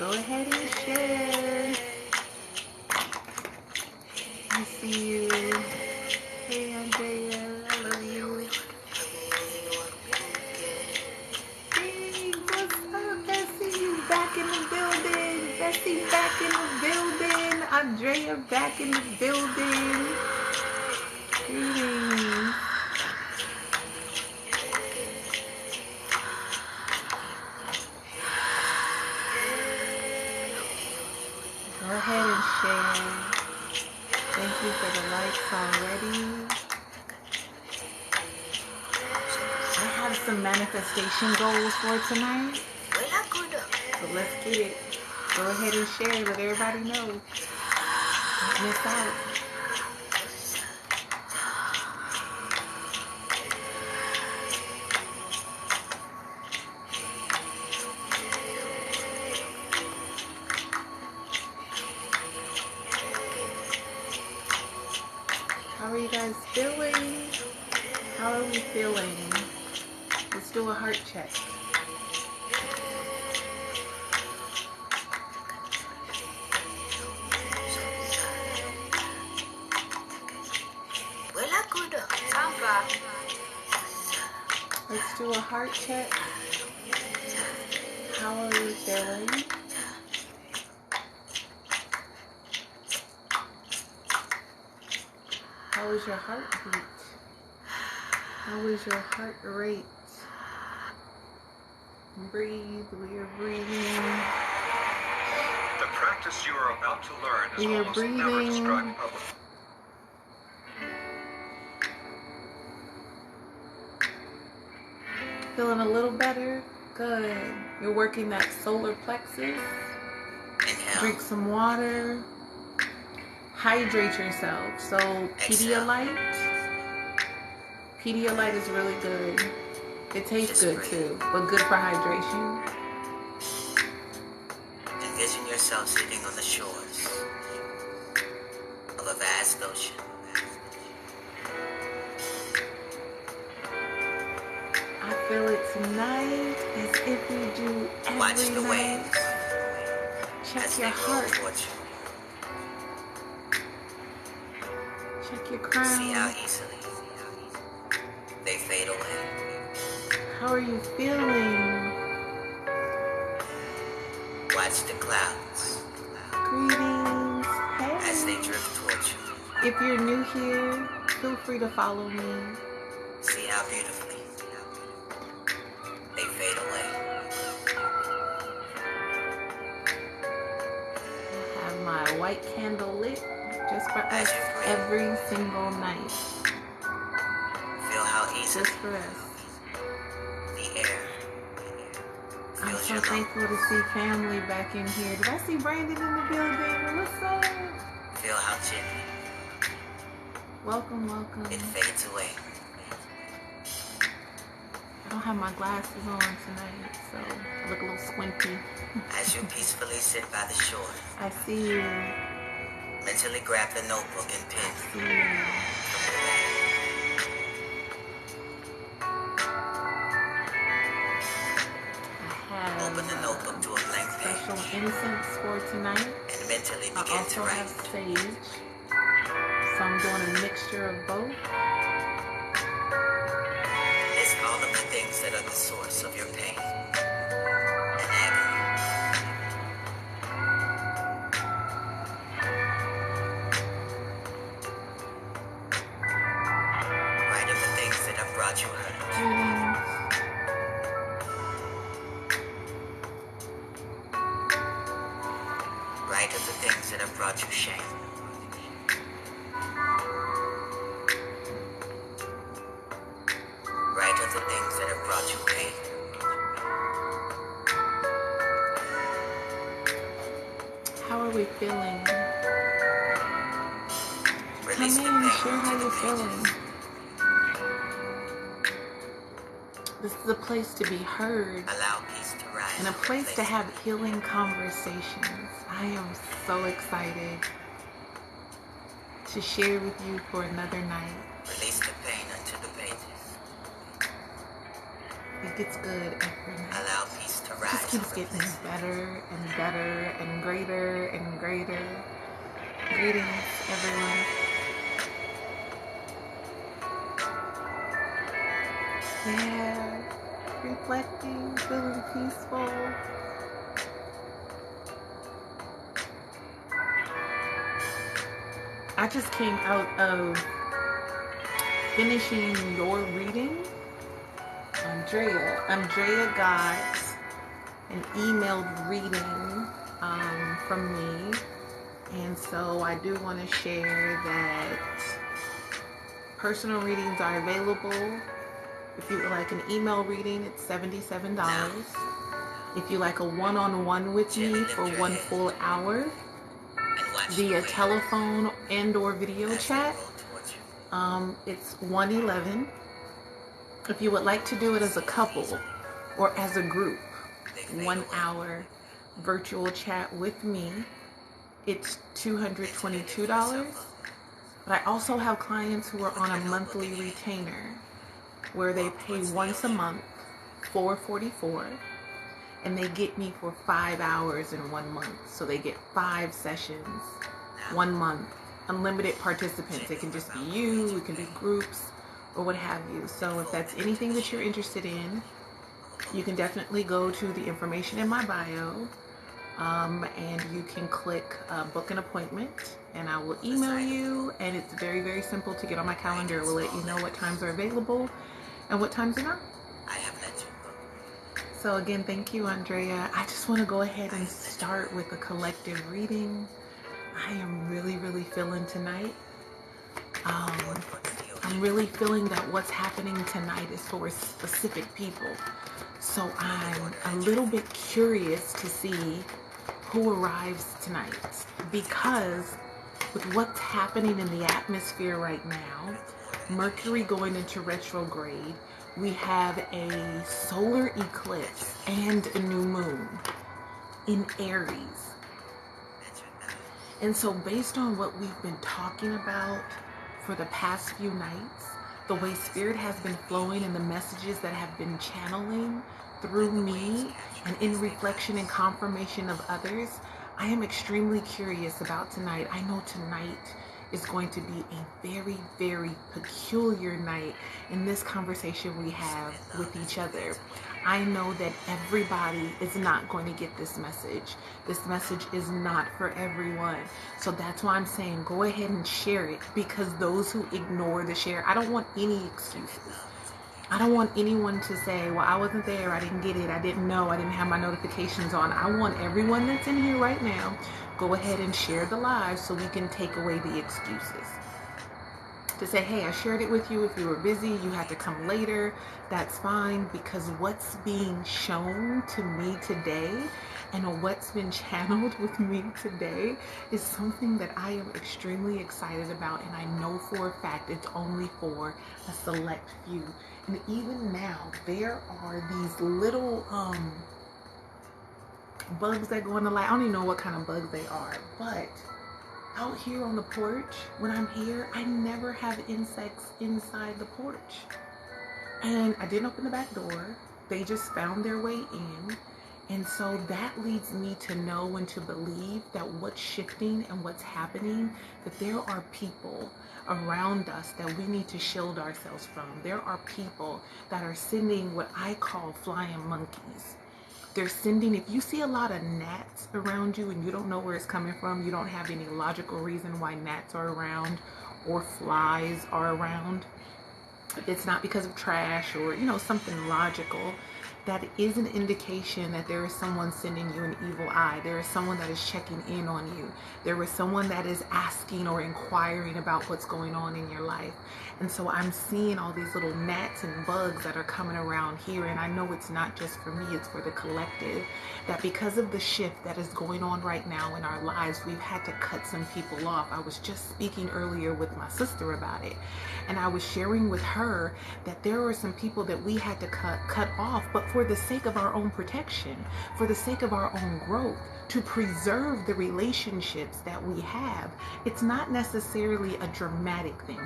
Go ahead and share. I see you. Hey, Andrea. I love you. Hey, what's up, Bessie? You back in the building. Bessie back in the building. Andrea back in the building. Greetings. Go ahead and share. Thank you for the likes already. I have some manifestation goals for tonight. So let's get it. Go ahead and share. Let everybody know. Don't miss out. How are you guys feeling? How are we feeling? Let's do a heart check. Let's do a heart check. How are we feeling? How is your heartbeat? How is your heart rate? Breathe. We are breathing. The practice you are about to learn is We are almost never breathing. described publicly. Feeling a little better? Good. You're working that solar plexus. Drink some water. Hydrate yourself. So Pedialyte is really good. It tastes good too, but good for hydration. Envision yourself sitting on the shores of a vast ocean. I feel it tonight as if we do every Watch the night. waves Check as your they roll heart. towards you. Check your See how crown. easily they fade away. How are you feeling? Watch the clouds Greetings. as they Hey. drift towards you. If you're new here, feel free to follow me. See how beautifully they fade away. I have my white candle lit just for us every single night. Feel how easily Just for us. the air I'm fills so your lungs. thankful to see family back in here. Did I see Brandon in the building? What's up? Feel how gently Welcome, welcome. it fades away. I don't have my glasses on tonight, so I look a little squinty. As you peacefully sit by the shore, I see you. mentally grab the notebook and I pen see you. I Open the have notebook to a blank special page incense for tonight. and mentally I begin to also have write. sage, so I'm doing a mixture of both. List all of the things that are the source of your pain and agony. Write of the things that have brought you hurt. Greetings. Write of the things that have brought you shame. Write of the things that have brought you pain. How are we feeling? Release Come the in, pain share how into the you're pages. feeling. This is a place to be heard Allow peace to rise. and a from place to place. have healing conversations. I am so excited to share with you for another night. Release the pain into the pages. It gets good every night. Allow peace to It rise. just keeps getting better and better and greater and greater. Greetings, everyone. Yeah, reflecting, feeling peaceful. I just came out of finishing your reading. Andrea got an emailed reading from me, and so I do want to share that personal readings are available. If you would like an email reading, it's $77. If you like a one-on-one with me for 1 full hour via telephone and or video chat, it's $111. If you would like to do it as a couple or as a group, 1 hour virtual chat with me, it's $222. But I also have clients who are on a monthly retainer where they pay once a month, $444, and they get me for 5 hours in 1 month. So they get 5 sessions, 1 month, unlimited participants. It can just be you, it can be groups, or what have you. So if that's anything that you're interested in, you can definitely go to the information in my bio, and you can click book an appointment, and I will email you, and it's very, very simple to get on my calendar. It will let you know what times are available and what times are not. So again, thank you, Andrea. I just want to go ahead and start with a collective reading. I am really, really feeling tonight. I'm really feeling that what's happening tonight is for specific people. So I'm a little bit curious to see who arrives tonight, because with what's happening in the atmosphere right now, Mercury going into retrograde, we have a solar eclipse and a new moon in Aries. And so based on what we've been talking about for the past few nights, the way Spirit has been flowing and the messages that have been channeling through me and in reflection and confirmation of others, I am extremely curious about tonight. I know tonight is going to be a very, very peculiar night in this conversation we have with each other. I know that everybody is not going to get this message. This message is not for everyone. So that's why I'm saying go ahead and share it, because those who ignore the share, I don't want any excuses. I don't want anyone to say, well, I wasn't there, I didn't get it, I didn't know, I didn't have my notifications on. I want everyone that's in here right now, go ahead and share the live so we can take away the excuses. To say, hey, I shared it with you. If you were busy, you had to come later, that's fine, because what's being shown to me today and what's been channeled with me today is something that I am extremely excited about, and I know for a fact it's only for a select few. And even now, there are these little bugs that go in the light. I don't even know what kind of bugs they are, but out here on the porch, when I'm here, I never have insects inside the porch. And I didn't open the back door. They just found their way in. And so that leads me to know and to believe that what's shifting and what's happening, that there are people around us that we need to shield ourselves from. There are people that are sending what I call flying monkeys. They're sending, if you see a lot of gnats around you and you don't know where it's coming from, you don't have any logical reason why gnats are around or flies are around, it's not because of trash or, something logical. That is an indication that there is someone sending you an evil eye. There is someone that is checking in on you. There is someone that is asking or inquiring about what's going on in your life. And so I'm seeing all these little gnats and bugs that are coming around here. And I know it's not just for me, it's for the collective. That because of the shift that is going on right now in our lives, we've had to cut some people off. I was just speaking earlier with my sister about it. And I was sharing with her that there were some people that we had to cut off, but for the sake of our own protection, for the sake of our own growth, to preserve the relationships that we have. It's not necessarily a dramatic thing.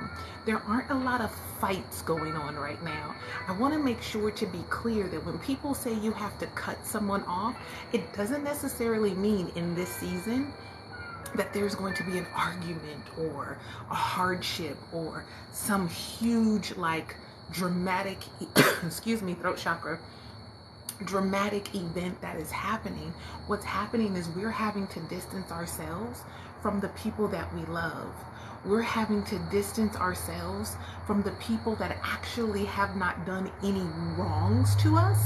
There aren't a lot of fights going on right now. I want to make sure to be clear that when people say you have to cut someone off, it doesn't necessarily mean in this season that there's going to be an argument or a hardship or some huge, like, dramatic, excuse me, throat chakra, dramatic event that is happening. What's happening is we're having to distance ourselves from the people that we love. We're having to distance ourselves from the people that actually have not done any wrongs to us.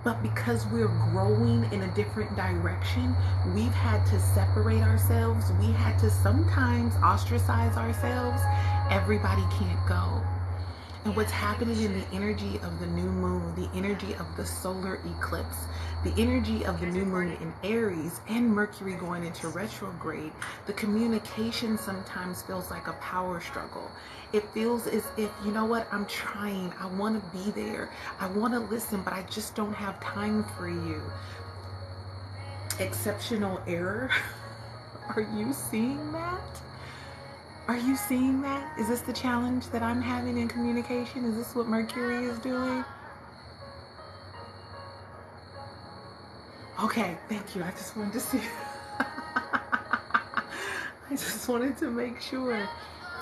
But because we're growing in a different direction, we've had to separate ourselves. We had to sometimes ostracize ourselves. Everybody can't go. And what's happening in the energy of the new moon, the energy of the solar eclipse, the energy of the new moon in Aries and Mercury going into retrograde, the communication sometimes feels like a power struggle. It feels as if, you know what, I'm trying, I want to be there, I want to listen, but I just don't have time for you. Exceptional error. Are you seeing that? Are you seeing that? Is this the challenge that I'm having in communication? Is this what Mercury is doing? Okay, thank you. I just wanted to see. I just wanted to make sure,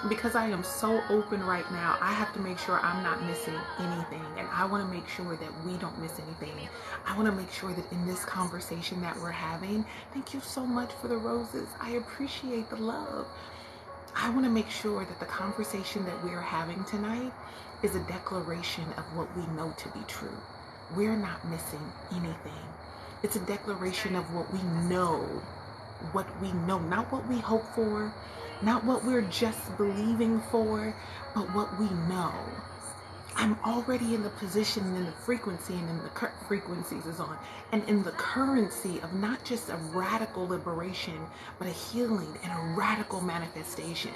because I am so open right now, I have to make sure I'm not missing anything. And I want to make sure that we don't miss anything. I want to make sure that in this conversation that we're having, thank you so much for the roses. I appreciate the love. I want to make sure that the conversation that we are having tonight is a declaration of what we know to be true. We're not missing anything. It's a declaration of what we know, not what we hope for, not what we're just believing for, but what we know. I'm already in the position and in the frequency and in the frequencies is on, and in the currency of not just a radical liberation, but a healing and a radical manifestation.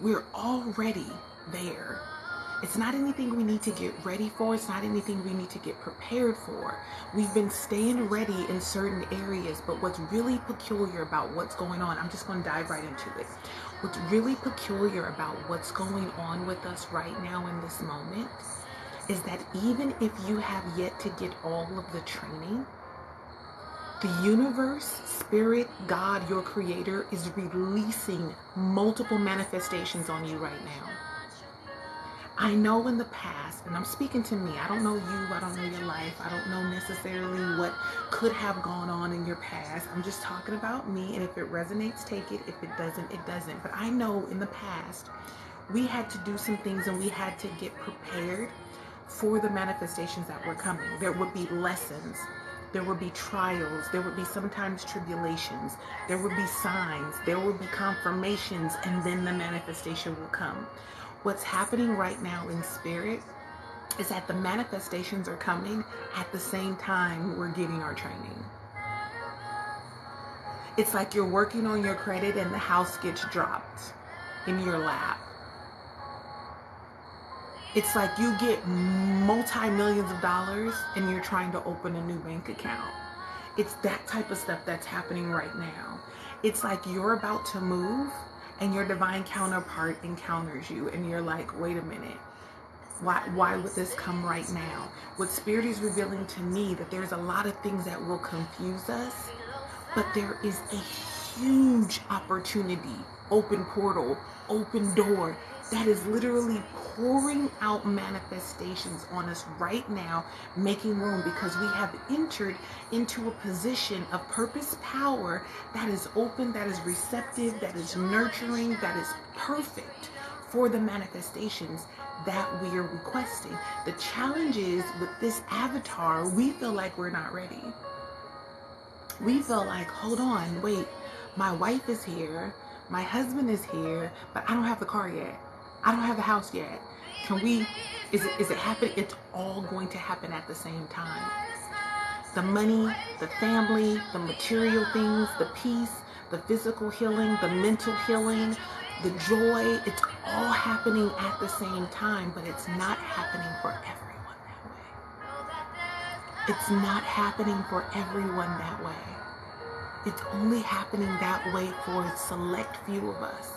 We're already there. It's not anything we need to get ready for. It's not anything we need to get prepared for. We've been staying ready in certain areas, but what's really peculiar about what's going on, I'm just going to dive right into it. What's really peculiar about what's going on with us right now in this moment is that even if you have yet to get all of the training, the universe, spirit, God, your creator, is releasing multiple manifestations on you right now. I know in the past, and I'm speaking to me, I don't know you, I don't know your life, I don't know necessarily what could have gone on in your past. I'm just talking about me, and if it resonates, take it. If it doesn't, it doesn't. But I know in the past, we had to do some things and we had to get prepared for the manifestations that were coming. There would be lessons. There would be trials. There would be sometimes tribulations. There would be signs. There would be confirmations, and then the manifestation will come. What's happening right now in spirit is that the manifestations are coming at the same time we're getting our training. It's like you're working on your credit and the house gets dropped in your lap. It's like you get multi-millions of dollars and you're trying to open a new bank account. It's that type of stuff that's happening right now. It's like you're about to move and your divine counterpart encounters you and you're like, wait a minute, why would this come right now? What spirit is revealing to me that there's a lot of things that will confuse us, but there is a huge opportunity, open portal, open door that is literally pouring out manifestations on us right now, making room, because we have entered into a position of purpose power that is open, that is receptive, that is nurturing, that is perfect for the manifestations that we are requesting. The challenge is with this avatar, we feel like we're not ready. We feel like, hold on, wait, my wife is here, my husband is here, but I don't have the car yet. I don't have the house yet. Is it happening? It's all going to happen at the same time. The money, the family, the material things, the peace, the physical healing, the mental healing, the joy, it's all happening at the same time, but it's not happening for everyone that way. It's not happening for everyone that way. It's only happening that way for a select few of us.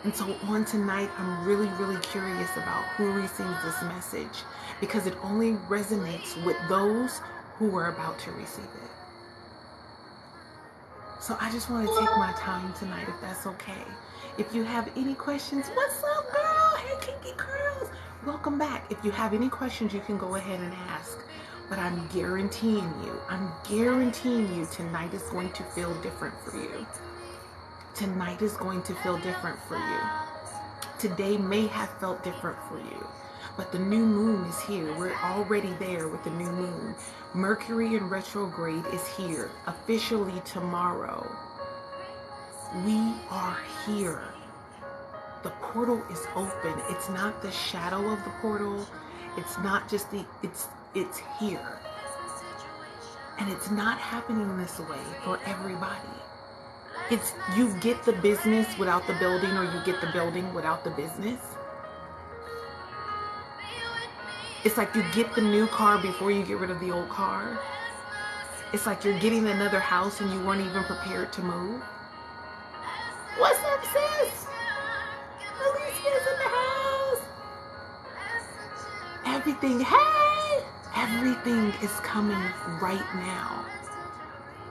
And so on tonight, I'm really, really curious about who receives this message, because it only resonates with those who are about to receive it. So I just want to take my time tonight, if that's okay. If you have any questions, what's up, girl? Hey, Kinky Curls. Welcome back. If you have any questions, you can go ahead and ask. But I'm guaranteeing you tonight is going to feel different for you. Tonight is going to feel different for you. Today may have felt different for you, but the new moon is here. We're already there with the new moon. Mercury in retrograde is here, officially tomorrow. We are here. The portal is open. It's not the shadow of the portal. It's not just it's here. And it's not happening this way for everybody. It's you get the business without the building, or you get the building without the business. It's like you get the new car before you get rid of the old car. It's like you're getting another house and you weren't even prepared to move. What's up, sis? Alicia's in the house. Everything is coming right now.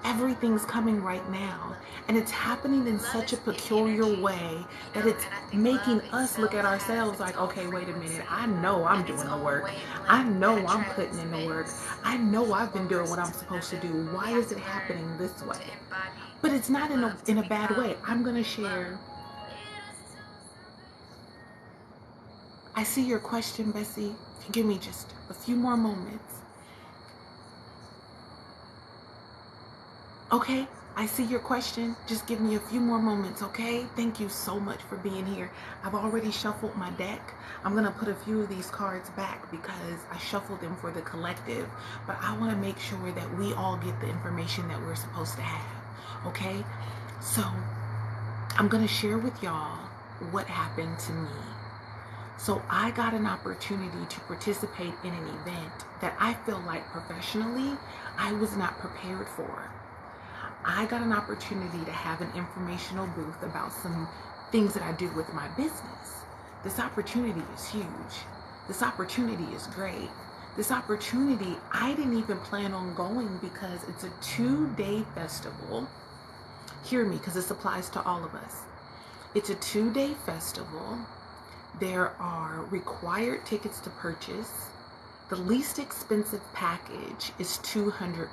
Everything's coming right now. And it's happening in such a peculiar way that it's making us look at ourselves like, okay, wait a minute. I know I'm doing the work. I know I'm putting in the work. I know I've been doing what I'm supposed to do. Why is it happening this way? But it's not in a bad way. I'm going to share. I see your question, Bessie. If you give me just a few more moments. Okay, I see your question. Just give me a few more moments, okay? Thank you so much for being here. I've already shuffled my deck. I'm going to put a few of these cards back because I shuffled them for the collective. But I want to make sure that we all get the information that we're supposed to have, okay? So I'm going to share with y'all what happened to me. So I got an opportunity to participate in an event that I feel like professionally I was not prepared for. I got an opportunity to have an informational booth about some things that I do with my business. This opportunity is huge. This opportunity is great. This opportunity, I didn't even plan on going because it's a 2-day festival. Hear me, because this applies to all of us. It's a 2-day festival. There are required tickets to purchase. The least expensive package is $200+.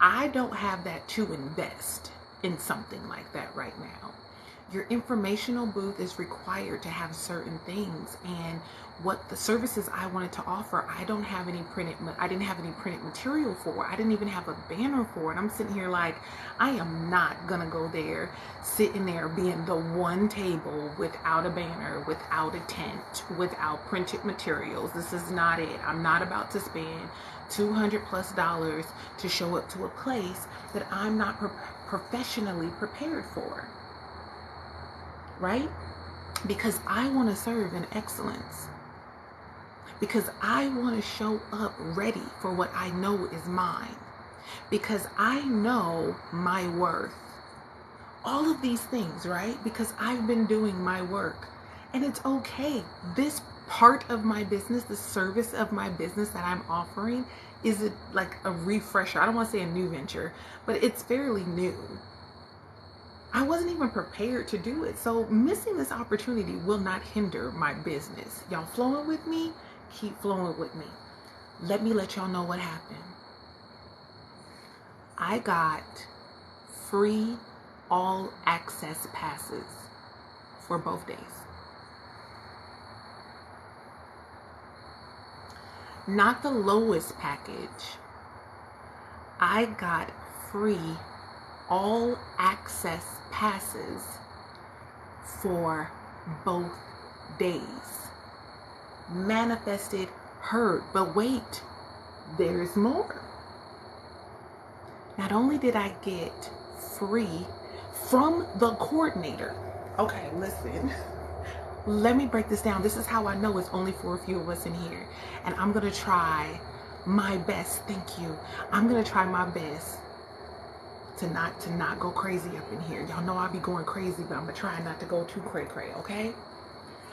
I don't have that to invest in something like that right now. Your informational booth is required to have certain things, and what the services I wanted to offer, I didn't have any printed material for. I didn't even have a banner for it. I'm sitting here like, I am not gonna go there, sitting there being the one table without a banner, without a tent, without printed materials. This is not it. I'm not about to spend $200+ to show up to a place that I'm not professionally prepared for. Right? Because I want to serve in excellence. Because I want to show up ready for what I know is mine. Because I know my worth. All of these things, right? Because I've been doing my work. And it's okay. This part of my business, the service of my business that I'm offering, is like a refresher. I don't want to say a new venture, but it's fairly new. I wasn't even prepared to do it. So missing this opportunity will not hinder my business. Y'all flowing with me? Keep flowing with me. Let me let y'all know what happened. I got free all access passes for both days. Not the lowest package. I got free all access passes for both days. Manifested, heard, but wait, there's more. Not only did I get free from the coordinator. Okay, listen. Let me break this down. This is how I know it's only for a few of us in here. And I'm going to try My best, thank you. I'm gonna try my best to not go crazy up in here. Y'all know I'll be going crazy, but I'm gonna try not to go too cray-cray, okay?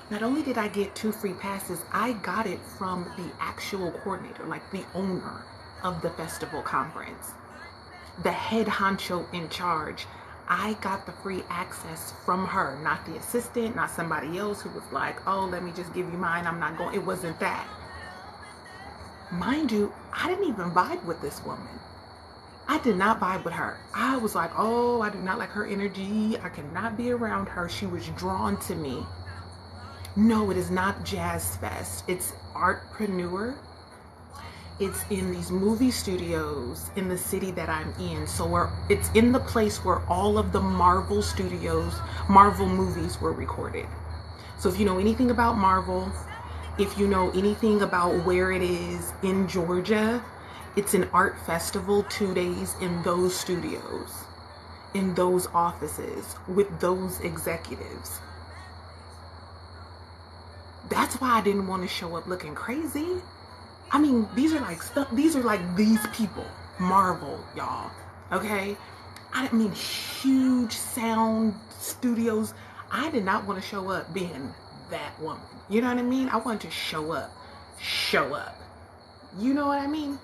Not only did I get 2 free passes, I got it from the actual coordinator, like the owner of the festival conference, the head honcho in charge. I got the free access from her, not the assistant, not somebody else who was like, oh, let me just give you mine, I'm not going. It wasn't that. Mind you, I didn't even vibe with this woman. I did not vibe with her. I was like, oh, I do not like her energy. I cannot be around her. She was drawn to me. No, it is not Jazz Fest. It's Artpreneur. It's in these movie studios in the city that I'm in. So it's in the place where all of the Marvel studios, Marvel movies were recorded. So if you know anything about Marvel, if you know anything about where it is in Georgia, it's an art festival 2 days in those studios, in those offices, with those executives. That's why I didn't want to show up looking crazy. I mean, these are like these people, Marvel, y'all, okay? I mean, huge sound studios. I did not want to show up being that woman. You know what I mean? I wanted to show up. You know what I mean?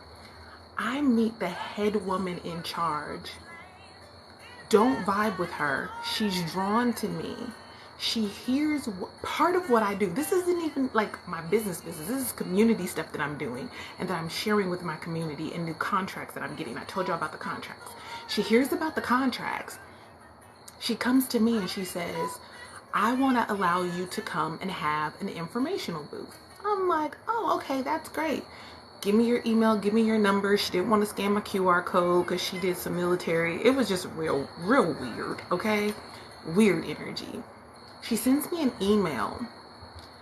I meet the head woman in charge. Don't vibe with her. She's drawn to me. She hears part of what I do. This isn't even like my business. This is community stuff that I'm doing and that I'm sharing with my community and new contracts that I'm getting. I told you about the contracts. She hears about the contracts. She comes to me and she says, I want to allow you to come and have an informational booth. I'm like, oh, okay, that's great. Give me your email, give me your number. She didn't want to scan my QR code because she did some military. It was just real weird, okay? Weird energy. She sends me an email.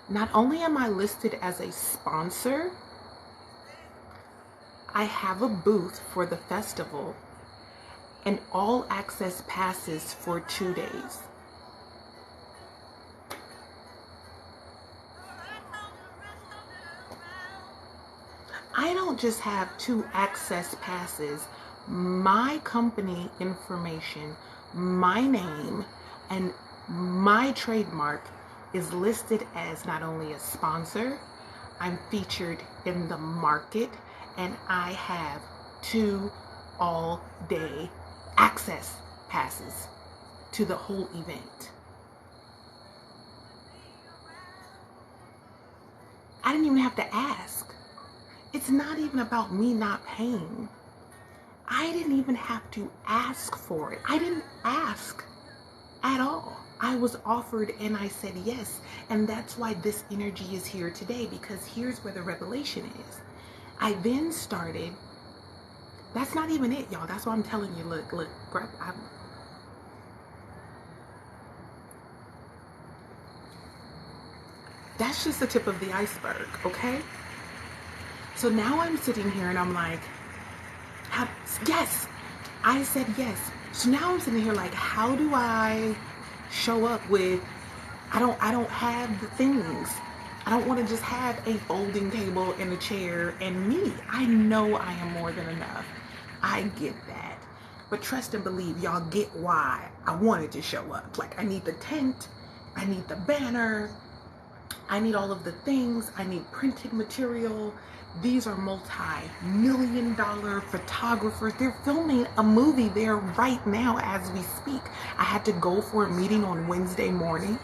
Not only am I listed as a sponsor, I have a booth for the festival and all access passes for 2 days. I don't just have 2 access passes. My company information, my name, and my trademark is listed as not only a sponsor, I'm featured in the market, and I have 2 all-day access passes to the whole event. I didn't even have to ask. It's not even about me not paying. I didn't even have to ask for it. I didn't ask at all. I was offered and I said yes. And that's why this energy is here today, because here's where the revelation is. I then started, that's not even it, y'all. That's why I'm telling you, look, that's just the tip of the iceberg, okay? So now I'm sitting here and I'm like, yes, I said yes. So now I'm sitting here like, how do I show up with, I don't have the things. I don't want to just have a folding table and a chair and me. I know I am more than enough. I get that. But trust and believe, y'all get why I wanted to show up. Like, I need the tent, I need the banner, I need all of the things, I need printed material. These are multi-million-dollar photographers. They're filming a movie there right now as we speak. I had to go for a meeting on Wednesday morning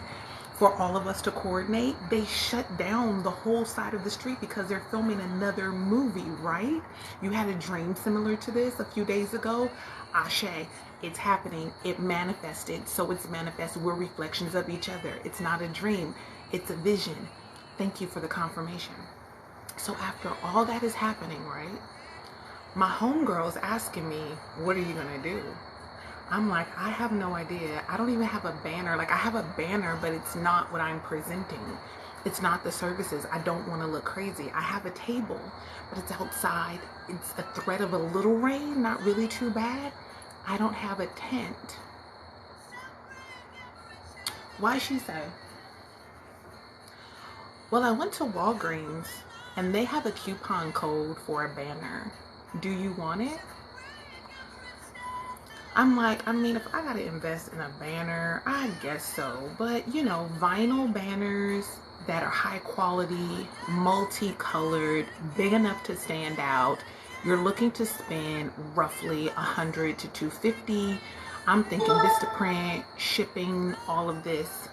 for all of us to coordinate. They shut down the whole side of the street because they're filming another movie, right? You had a dream similar to this a few days ago. Ashe, it's happening. It manifested. So it's manifest. We're reflections of each other. It's not a dream. It's a vision. Thank you for the confirmation. So after all that is happening, right, my homegirl's asking me, what are you gonna do? I'm like, I have no idea. I don't even have a banner. Like, I have a banner, but it's not what I'm presenting. It's not the services. I don't want to look crazy. I have a table, but it's outside. It's a threat of a little rain, not really too bad. I don't have a tent. Why'd she say? Well, I went to Walgreens and they have a coupon code for a banner. Do you want it? I'm like, I mean, if I gotta invest in a banner, I guess so. But you know, vinyl banners that are high quality, multicolored, big enough to stand out. You're looking to spend roughly $100 to $250. I'm thinking Vistaprint, shipping, all of this.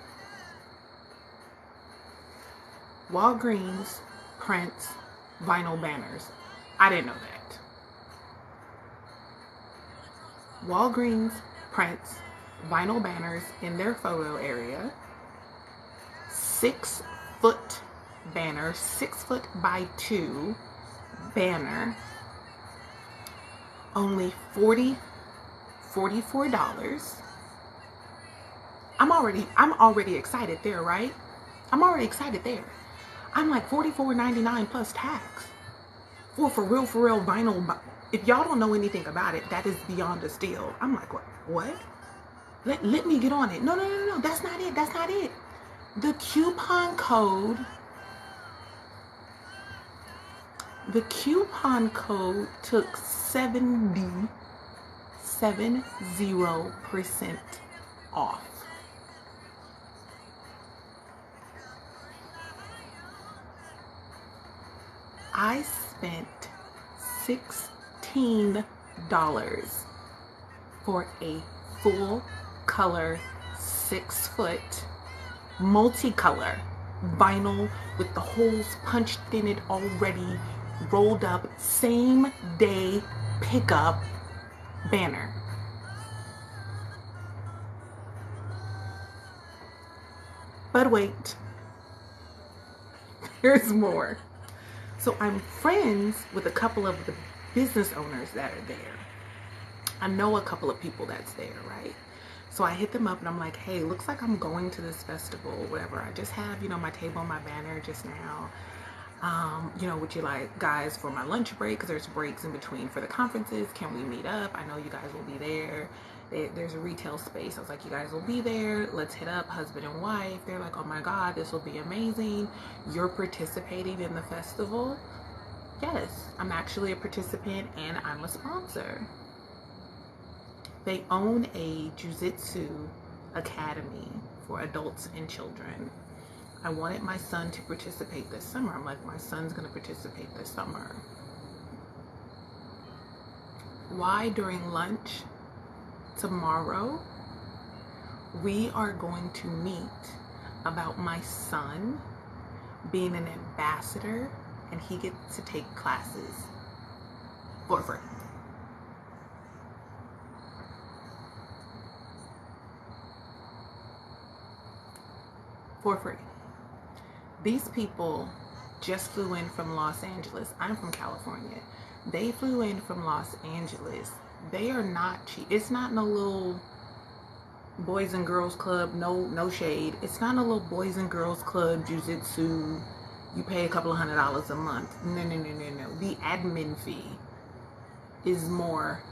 Walgreens prints vinyl banners. I didn't know that. Walgreens prints vinyl banners in their photo area. 6-foot banner, 6 foot by 2 banner, only $44. I'm already excited there, right? I'm already excited there. I'm like $44.99 plus tax for real vinyl. If y'all don't know anything about it, that is beyond a steal. I'm like, what? Let me get on it. No, that's not it. That's not it. The coupon code took 70% off. I spent $16 for a full color 6-foot multicolor vinyl with the holes punched in it already, rolled up, same day pickup banner. But wait, there's more. So I'm friends with a couple of the business owners that are there. I know a couple of people that's there, right? So I hit them up and I'm like, hey, looks like I'm going to this festival, whatever. I just have, you know, my table and my banner just now. You know, would you like guys for my lunch break? Because there's breaks in between for the conferences. Can we meet up? I know you guys will be there. There's a retail space. I was like, you guys will be there. Let's hit up, husband and wife. They're like, oh my God, this will be amazing. You're participating in the festival? Yes, I'm actually a participant and I'm a sponsor. They own a jiu-jitsu academy for adults and children. I wanted my son to participate this summer. I'm like, my son's gonna participate this summer. Why during lunch tomorrow, we are going to meet about my son being an ambassador and he gets to take classes for free. For free. These people just flew in from Los Angeles. I'm from California. They flew in from Los Angeles. They are not cheap. It's not no little boys and girls club. No shade. It's not a little boys and girls club jiu-jitsu. You pay a couple of $100 a month. No. The admin fee is more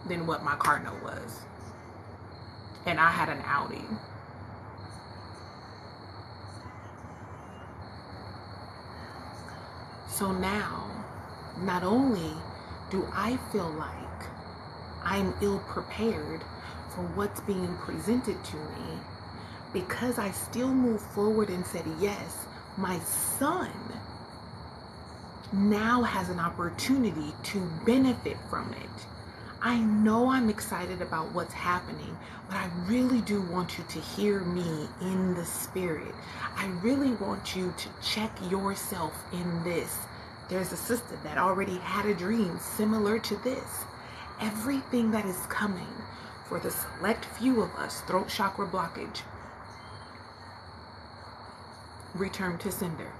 than what my car note was. And I had an outing. So now, not only do I feel like I'm ill-prepared for what's being presented to me, because I still moved forward and said yes, my son now has an opportunity to benefit from it. I know I'm excited about what's happening, but I really do want you to hear me in the spirit. I really want you to check yourself in this. There's a sister that already had a dream similar to this. Everything that is coming for the select few of us, throat chakra blockage, return to sender.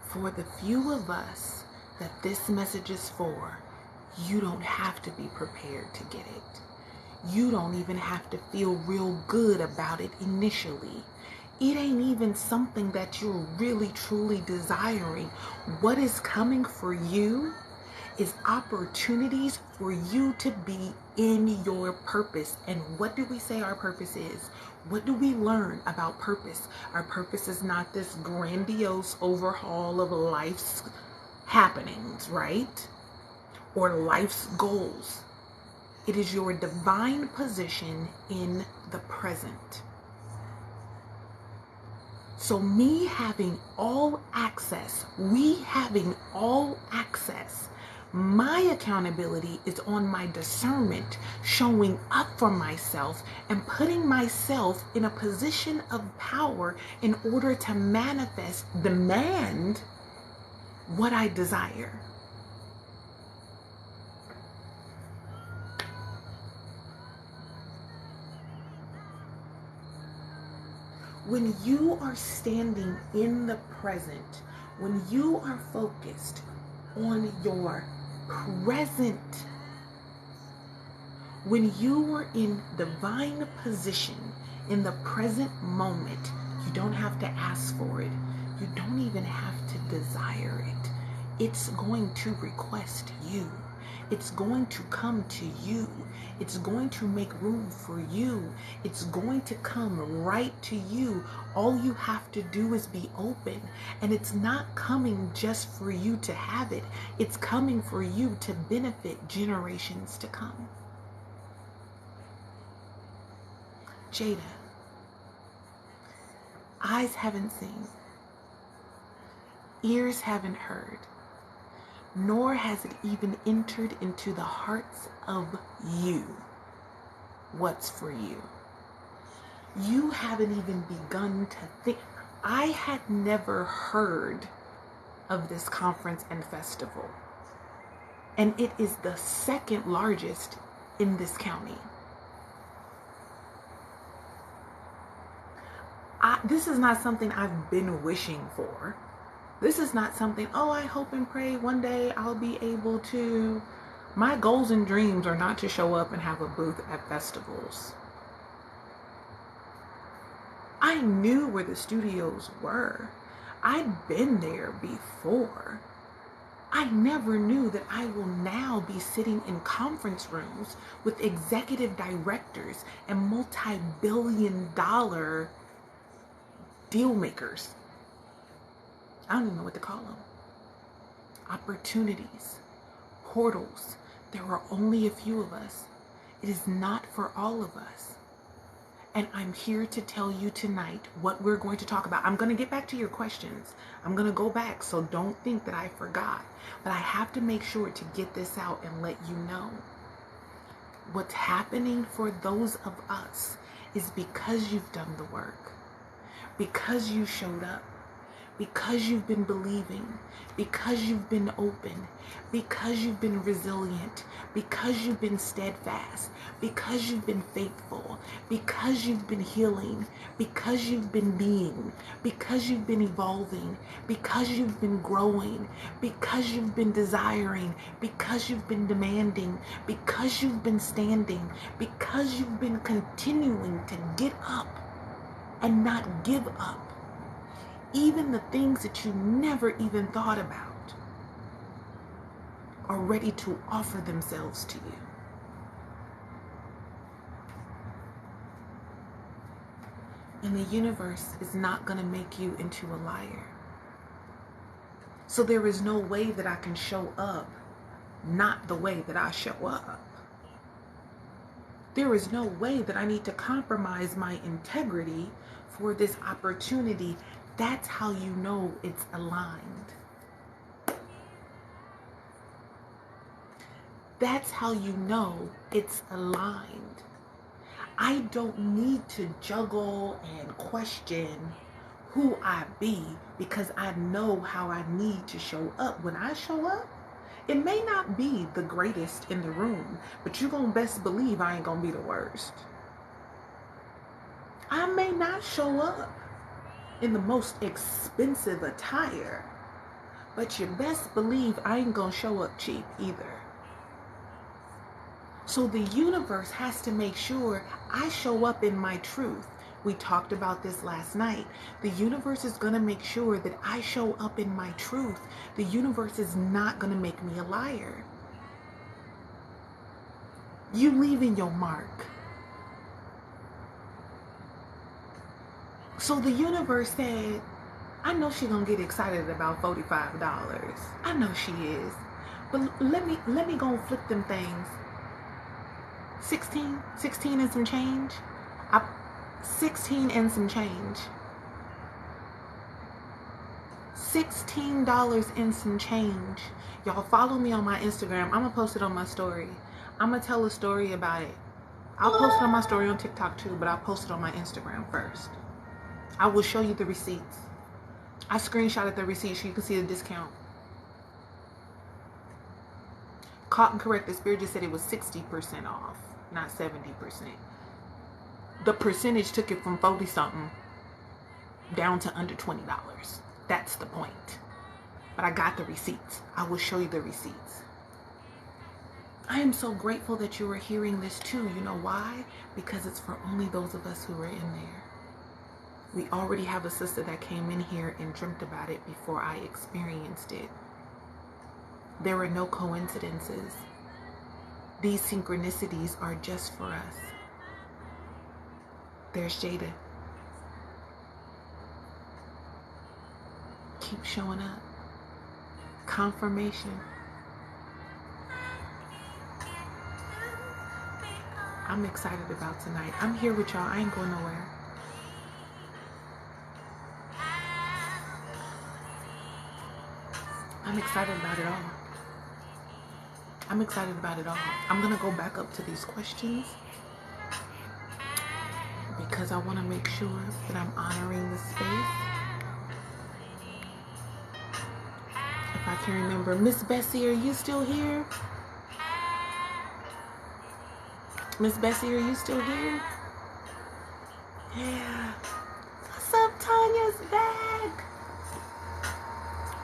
For the few of us that this message is for, you don't have to be prepared to get it. You don't even have to feel real good about it initially. It ain't even something that you're really truly desiring. What is coming for you is opportunities for you to be in your purpose. And what do we say our purpose is? What do we learn about purpose? Our purpose is not this grandiose overhaul of life's happenings, right? Or life's goals. It is your divine position in the present. So me having all access, we having all access, my accountability is on my discernment, showing up for myself and putting myself in a position of power in order to manifest, demand what I desire. When you are standing in the present, when you are focused on your present, when you are in divine position in the present moment, you don't have to ask for it. You don't even have to desire it. It's going to request you. It's going to come to you. It's going to make room for you. It's going to come right to you. All you have to do is be open. And it's not coming just for you to have it. It's coming for you to benefit generations to come. Jada, eyes haven't seen, ears haven't heard, nor has it even entered into the hearts of you what's for you. You haven't even begun to think. I had never heard of this conference and festival, and it is the second largest in this county. This is not something I've been wishing for. This is not something, oh, I hope and pray one day I'll be able to. My goals and dreams are not to show up and have a booth at festivals. I knew where the studios were. I'd been there before. I never knew that I will now be sitting in conference rooms with executive directors and multi-billion-dollar deal makers. I don't even know what to call them. Opportunities, portals. There are only a few of us. It is not for all of us. And I'm here to tell you tonight what we're going to talk about. I'm going to get back to your questions. I'm going to go back, so don't think that I forgot. But I have to make sure to get this out and let you know. What's happening for those of us is because you've done the work, because you showed up, because you've been believing, because you've been open, because you've been resilient, because you've been steadfast, because you've been faithful, because you've been healing, because you've been being, because you've been evolving, because you've been growing, because you've been desiring, because you've been demanding, because you've been standing, because you've been continuing to get up and not give up. Even the things that you never even thought about are ready to offer themselves to you. And the universe is not going to make you into a liar. So there is no way that I can show up not the way that I show up. There is no way that I need to compromise my integrity for this opportunity. That's how you know it's aligned. That's how you know it's aligned. I don't need to juggle and question who I be because I know how I need to show up. When I show up, it may not be the greatest in the room, but you're going to best believe I ain't going to be the worst. I may not show up in the most expensive attire, but you best believe I ain't gonna show up cheap either. So the universe has to make sure I show up in my truth. We talked about this last night. The universe is gonna make sure that I show up in my truth. The universe is not gonna make me a liar. You leaving your mark. So the universe said, I know she's gonna get excited about $45. I know she is. But let me go and flip them things. 16 and some change. 16 and some change. $16 and some change. Y'all follow me on my Instagram. I'm gonna post it on my story. I'm gonna tell a story about it. I'll post it on my story on TikTok too, but I'll post it on my Instagram first. I will show you the receipts. I screenshotted the receipt so you can see the discount. Caught and corrected. Spirit just said it was 60% off, not 70%. The percentage took it from 40 something down to under $20. That's the point. But I got the receipts. I will show you the receipts. I am so grateful that you are hearing this too. You know why? Because it's for only those of us who are in there. We already have a sister that came in here and dreamt about it before I experienced it. There are no coincidences. These synchronicities are just for us. There's Jada. Keep showing up. Confirmation. I'm excited about tonight. I'm here with y'all. I ain't going nowhere. I'm excited about it all. I'm excited about it all. I'm going to go back up to these questions because I want to make sure that I'm honoring the space. If I can remember, Miss Bessie, are you still here? Miss Bessie, are you still here? Yeah. What's up, Tanya's back?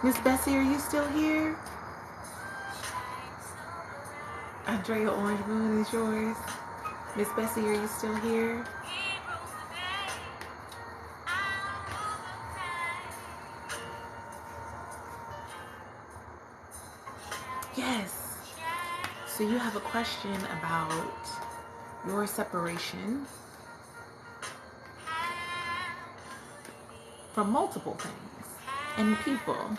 Miss Bessie, are you still here? Andrea Orange Moon is yours. Miss Bessie, are you still here? Yes. So you have a question about your separation from multiple things and people.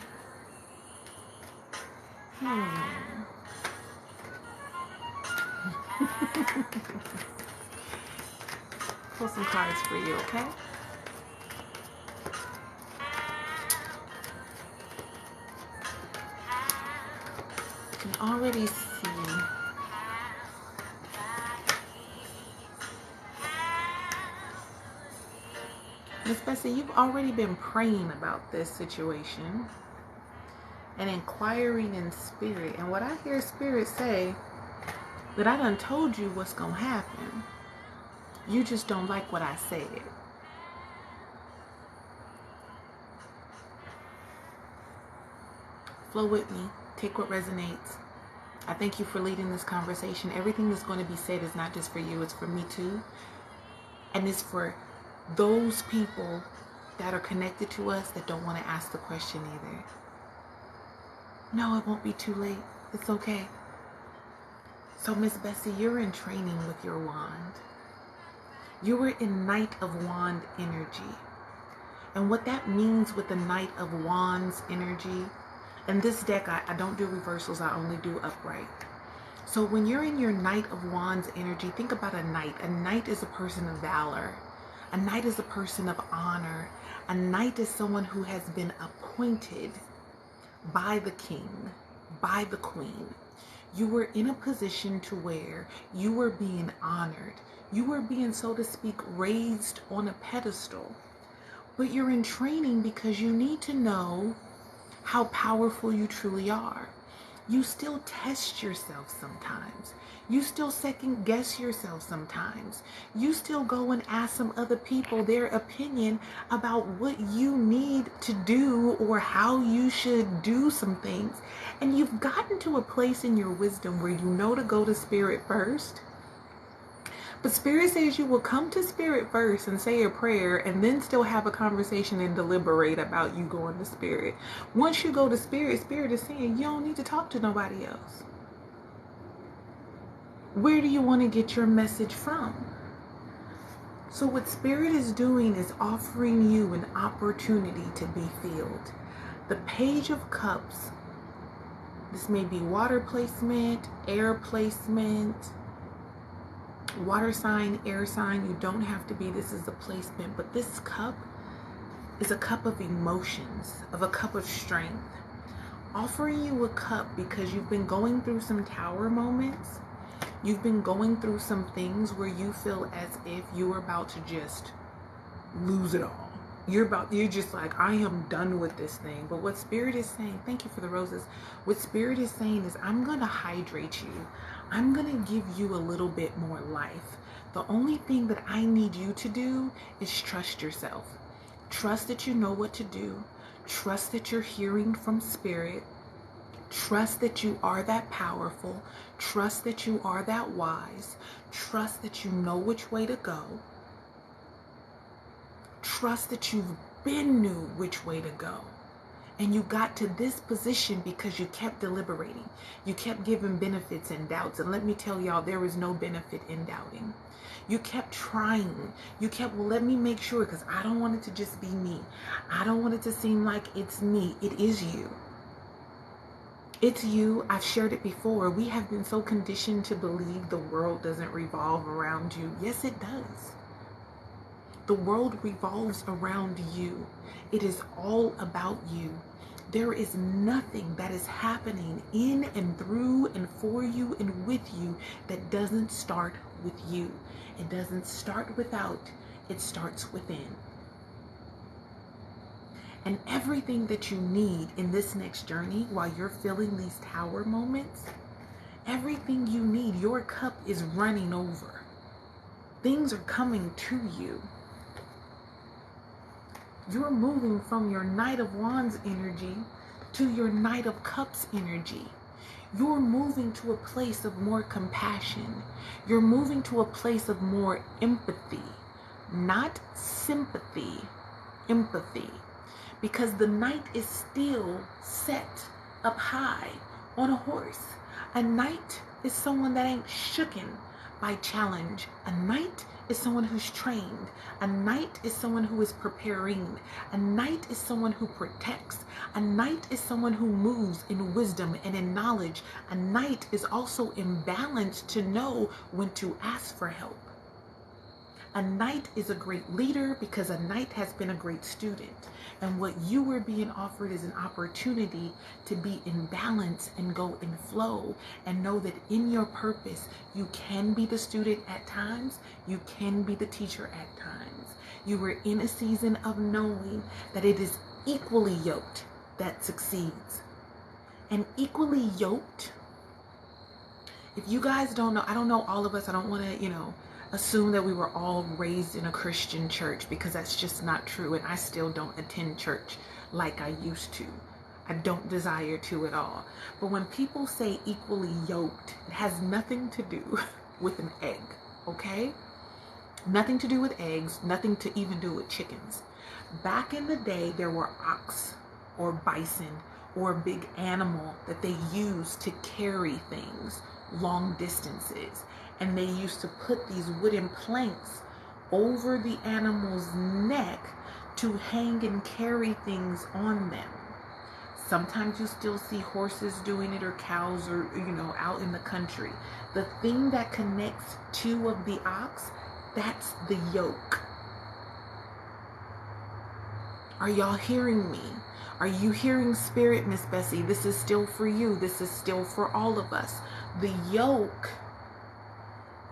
Pull some cards for you, okay? You can already see Miss Bessie, you've already been praying about this situation and inquiring in spirit. And what I hear spirit say, that I done told you what's gonna happen. You just don't like what I said. Flow with me. Take what resonates. I thank you for leading this conversation. Everything that's going to be said is not just for you, it's for me too. And it's for those people that are connected to us that don't want to ask the question either. No, it won't be too late. It's okay. So Miss Bessie, you're in training with your wand. You were in Knight of Wand energy. And what that means with the Knight of Wands energy, in this deck, I don't do reversals, I only do upright. So when you're in your Knight of Wands energy, think about a knight. A knight is a person of valor. A knight is a person of honor. A knight is someone who has been appointed by the king, by the queen. You were in a position to where you were being honored. You were being, so to speak, raised on a pedestal. But you're in training because you need to know how powerful you truly are. You still test yourself sometimes. You still second guess yourself sometimes. You still go and ask some other people their opinion about what you need to do or how you should do some things. And you've gotten to a place in your wisdom where you know to go to spirit first. But spirit says you will come to spirit first and say a prayer and then still have a conversation and deliberate about you going to spirit. Once you go to spirit, spirit is saying you don't need to talk to nobody else. Where do you want to get your message from? So what Spirit is doing is offering you an opportunity to be filled. The Page of Cups, this may be water placement, air placement, water sign, air sign. You don't have to be, this is a placement, but this cup is a cup of emotions, of a cup of strength. Offering you a cup because you've been going through some tower moments. You've been going through some things where you feel as if you are about to just lose it all. You're just like, I am done with this thing. But what Spirit is saying, thank you for the roses. What Spirit is saying is, I'm going to hydrate you. I'm going to give you a little bit more life. The only thing that I need you to do is trust yourself. Trust that you know what to do. Trust that you're hearing from Spirit. Trust that you are that powerful. Trust that you are that wise. Trust that you know which way to go. Trust that you've been knew which way to go. And you got to this position because you kept deliberating. You kept giving benefits and doubts. And let me tell y'all, there is no benefit in doubting. You kept trying. You kept, well, let me make sure, because I don't want it to just be me. I don't want it to seem like it's me. It is you. It's you. I've shared it before. We have been so conditioned to believe the world doesn't revolve around you. Yes, it does. The world revolves around you. It is all about you. There is nothing that is happening in and through and for you and with you that doesn't start with you. It doesn't start without. It starts within. And everything that you need in this next journey while you're feeling these tower moments, everything you need, your cup is running over. Things are coming to you. You're moving from your Knight of Wands energy to your Knight of Cups energy. You're moving to a place of more compassion. You're moving to a place of more empathy, not sympathy, empathy. Because the knight is still set up high on a horse. A knight is someone that ain't shooken by challenge. A knight is someone who's trained. A knight is someone who is preparing. A knight is someone who protects. A knight is someone who moves in wisdom and in knowledge. A knight is also in balance to know when to ask for help. A knight is a great leader because a knight has been a great student. And what you were being offered is an opportunity to be in balance and go in flow and know that in your purpose, you can be the student at times, you can be the teacher at times. You were in a season of knowing that it is equally yoked that succeeds. And equally yoked, if you guys don't know, I don't know all of us, I don't want to, assume that we were all raised in a Christian church, because that's just not true. And I still don't attend church like I used to. I don't desire to at all. But when people say equally yoked, it has nothing to do with an egg, okay? Nothing to do with eggs, nothing to even do with chickens. Back in the day, there were ox or bison or a big animal that they used to carry things long distances. And they used to put these wooden planks over the animal's neck to hang and carry things on them. Sometimes you still see horses doing it, or cows, or, out in the country. The thing that connects two of the ox, that's the yoke. Are y'all hearing me? Are you hearing Spirit, Miss Bessie? This is still for you. This is still for all of us. The yoke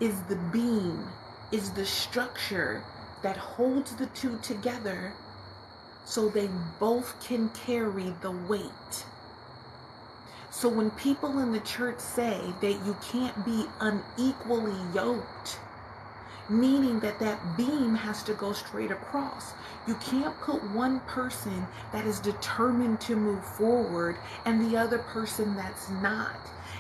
is the beam, is the structure that holds the two together so they both can carry the weight. So when people in the church say that you can't be unequally yoked, meaning that that beam has to go straight across. You can't put one person that is determined to move forward and the other person that's not.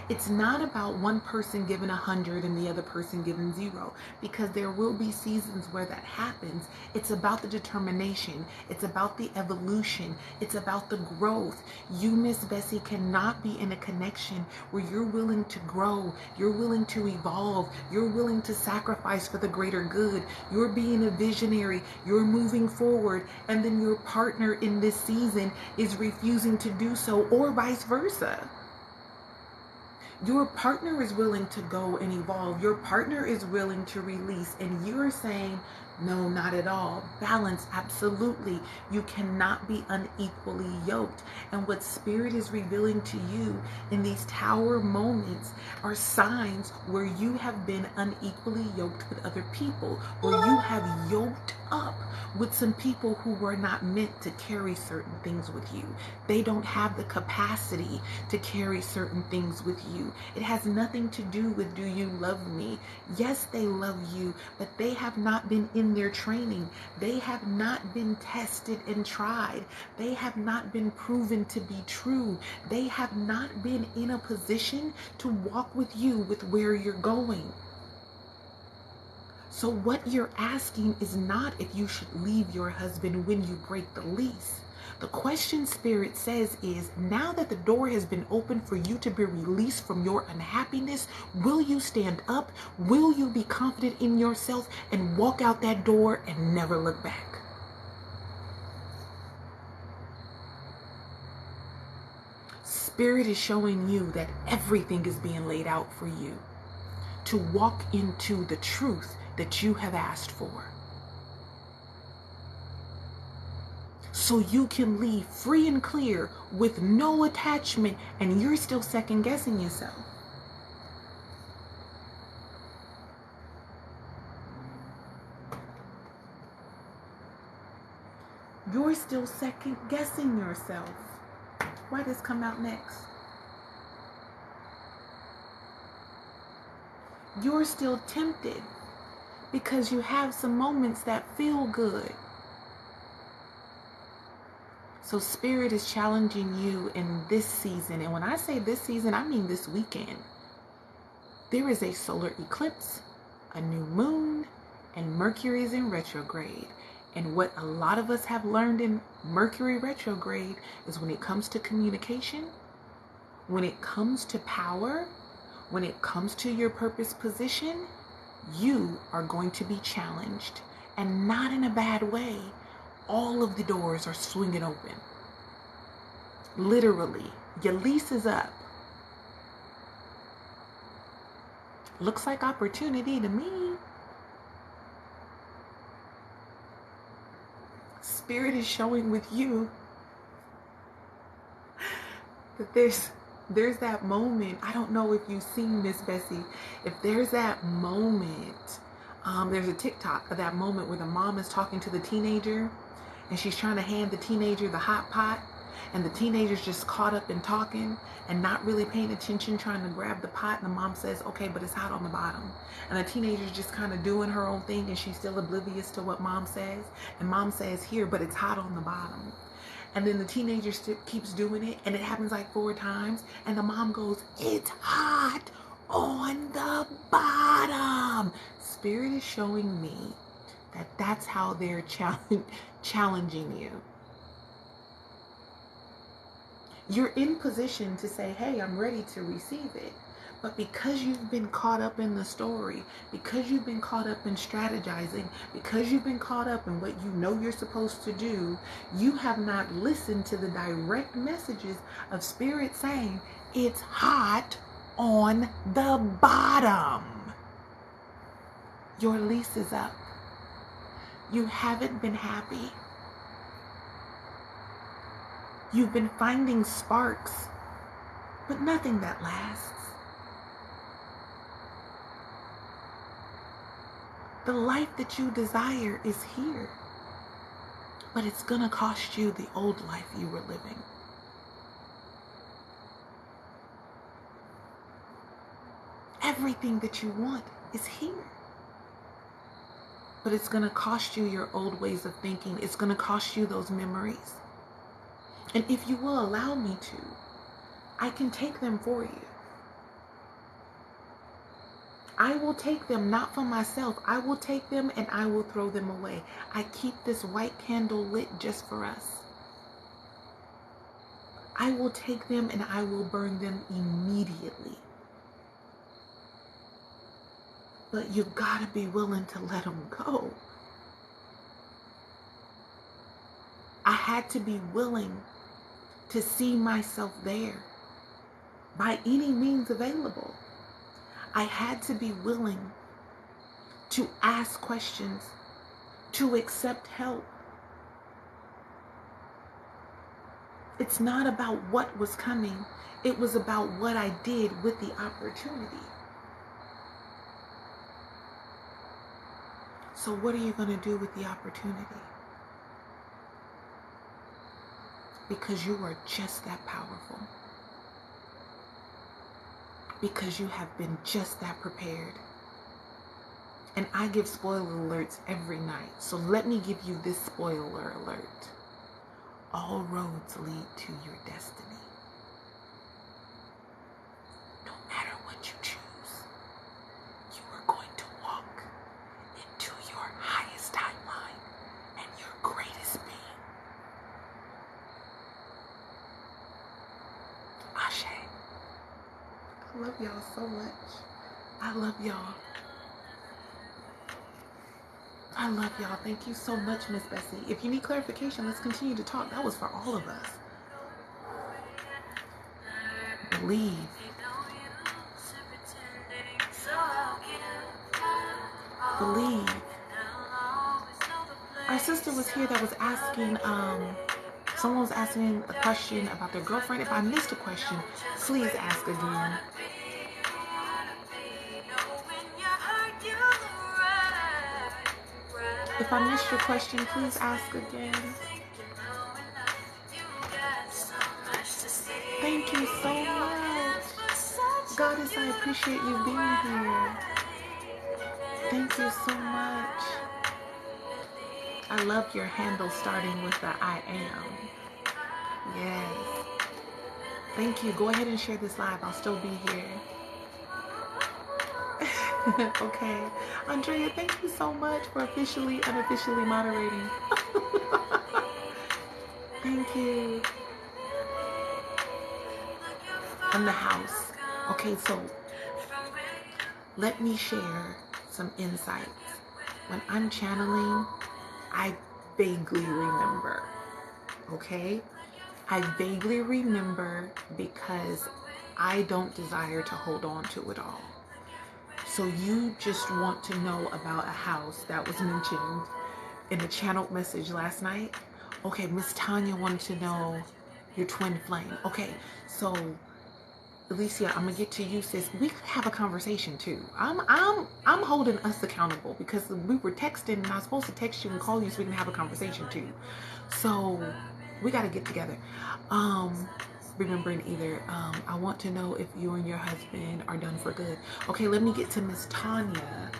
It's not about one person giving 100 and the other person giving 0, because there will be seasons where that happens. It's about the determination. It's about the evolution. It's about the growth. You, Miss Bessie, cannot be in a connection where you're willing to grow, you're willing to evolve, you're willing to sacrifice for the greater good, you're being a visionary, you're moving forward, and then your partner in this season is refusing to do so, or vice versa. Your partner is willing to go and evolve. Your partner is willing to release, and you're saying, no, not at all. Balance, absolutely. You cannot be unequally yoked. And what Spirit is revealing to you in these tower moments are signs where you have been unequally yoked with other people, where you have yoked up with some people who were not meant to carry certain things with you. They don't have the capacity to carry certain things with you. It has nothing to do with, do you love me? Yes, they love you, but they have not been in their training. They have not been tested and tried. They have not been proven to be true. They have not been in a position to walk with you with where you're going. So what you're asking is not if you should leave your husband when you break the lease. The question Spirit says is, now that the door has been opened for you to be released from your unhappiness, will you stand up? Will you be confident in yourself and walk out that door and never look back? Spirit is showing you that everything is being laid out for you to walk into the truth that you have asked for, so you can leave free and clear with no attachment, and you're still second guessing yourself. You're still second guessing yourself. Why does this come out next? You're still tempted because you have some moments that feel good. So Spirit is challenging you in this season. And when I say this season, I mean this weekend. There is a solar eclipse, a new moon, and Mercury is in retrograde. And what a lot of us have learned in Mercury retrograde is when it comes to communication, when it comes to power, when it comes to your purpose position, you are going to be challenged, and not in a bad way. All of the doors are swinging open. Literally, your lease is up. Looks like opportunity to me. Spirit is showing with you that there's that moment. I don't know if you've seen Miss Bessie. If there's that moment, there's a TikTok of that moment where the mom is talking to the teenager and she's trying to hand the teenager the hot pot, and the teenager's just caught up in talking and not really paying attention, trying to grab the pot, and the mom says, okay, but it's hot on the bottom. And the teenager's just kind of doing her own thing, and she's still oblivious to what mom says. And mom says, here, but it's hot on the bottom. And then the teenager keeps doing it, and it happens like 4 times. And the mom goes, it's hot on the bottom. Spirit is showing me that that's how they're challenging you. You're in position to say, hey, I'm ready to receive it. But because you've been caught up in the story, because you've been caught up in strategizing, because you've been caught up in what you know you're supposed to do, you have not listened to the direct messages of Spirit saying, it's hot on the bottom. Your lease is up. You haven't been happy. You've been finding sparks, but nothing that lasts. The life that you desire is here, but it's gonna cost you the old life you were living. Everything that you want is here, but it's gonna cost you your old ways of thinking. It's gonna cost you those memories. And if you will allow me to, I can take them for you. I will take them, not for myself. I will take them and I will throw them away. I keep this white candle lit just for us. I will take them and I will burn them immediately. But you've got to be willing to let them go. I had to be willing to see myself there by any means available. I had to be willing to ask questions, to accept help. It's not about what was coming. It was about what I did with the opportunity. So what are you going to do with the opportunity? Because you are just that powerful. Because you have been just that prepared. And I give spoiler alerts every night. So let me give you this spoiler alert. All roads lead to your destiny. No matter what you choose, you are going to walk into your highest timeline and your greatest being. Ashe. I love y'all so much. I love y'all. I love y'all. Thank you so much, Miss Bessie. If you need clarification, let's continue to talk. That was for all of us. Believe. Believe. Our sister was here that was asking, someone was asking a question about their girlfriend. If I missed a question, please ask again. If I missed your question, please ask again. Thank you so much. Goddess, I appreciate you being here. Thank you so much. I love your handle starting with the I am. Yes. Thank you. Go ahead and share this live. I'll still be here. Okay. Andrea, thank you so much for officially, unofficially moderating. Thank you. In the house. Okay, so let me share some insights. When I'm channeling, I vaguely remember. Okay? I vaguely remember because I don't desire to hold on to it all. So you just want to know about a house that was mentioned in the channeled message last night. Okay, Miss Tanya wanted to know your twin flame. Okay, so Alicia, I'm gonna get to you, sis. We could have a conversation too. I'm holding us accountable because we were texting and I was supposed to text you and call you so we can have a conversation too. So we gotta get together. Remembering either, I want to know if you and your husband are done for good. Okay, let me get to Miss Tanya,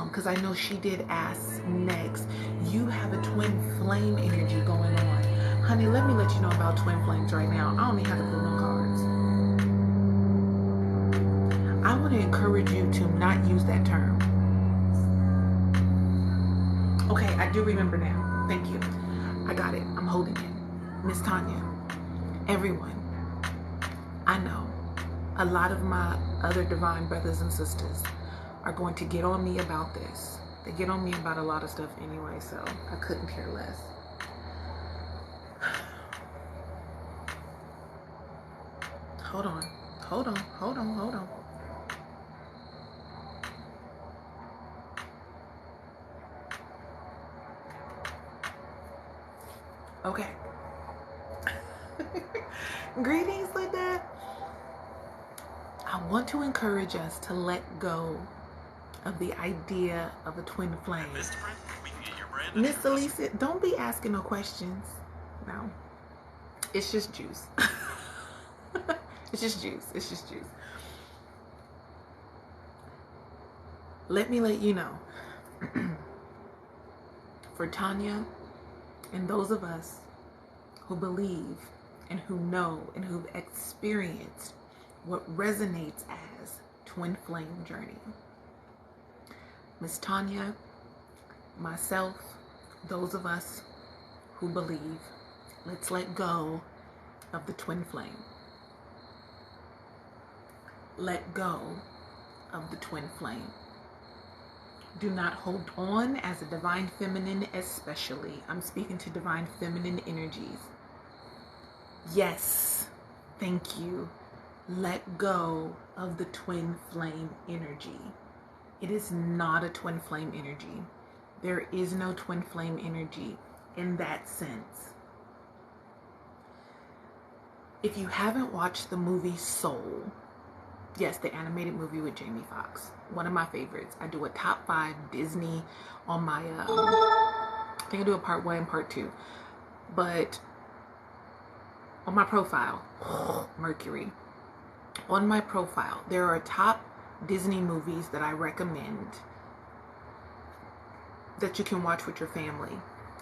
because I know she did ask next. You have a twin flame energy going on. Honey, let me let you know about twin flames right now. I don't even have to pull no cards. I want to encourage you to not use that term. Okay, I do remember now. Thank you. I got it. I'm holding it. Miss Tanya, everyone, I know a lot of my other divine brothers and sisters are going to get on me about this. They get on me about a lot of stuff anyway, so I couldn't care less. Hold on. Okay. Greetings, Linda. I want to encourage us to let go of the idea of a twin flame. Miss Elisa, don't be asking no questions. No. It's just juice. It's just juice. Let me let you know. For Tanya and those of us who believe and who know and who've experienced what resonates as twin flame journey. Miss Tanya, myself, those of us who believe, let's let go of the twin flame. Let go of the twin flame. Do not hold on as a divine feminine, especially. I'm speaking to divine feminine energies. Yes, thank you. Let go of the twin flame energy. It is not a twin flame energy. There is no twin flame energy in that sense. If you haven't watched the movie Soul, yes, the animated movie with Jamie Foxx, one of my favorites. I do a top 5 Disney on my, I think I do a part 1 and part 2, but on my profile, Mercury, on my profile, there are top Disney movies that I recommend that you can watch with your family.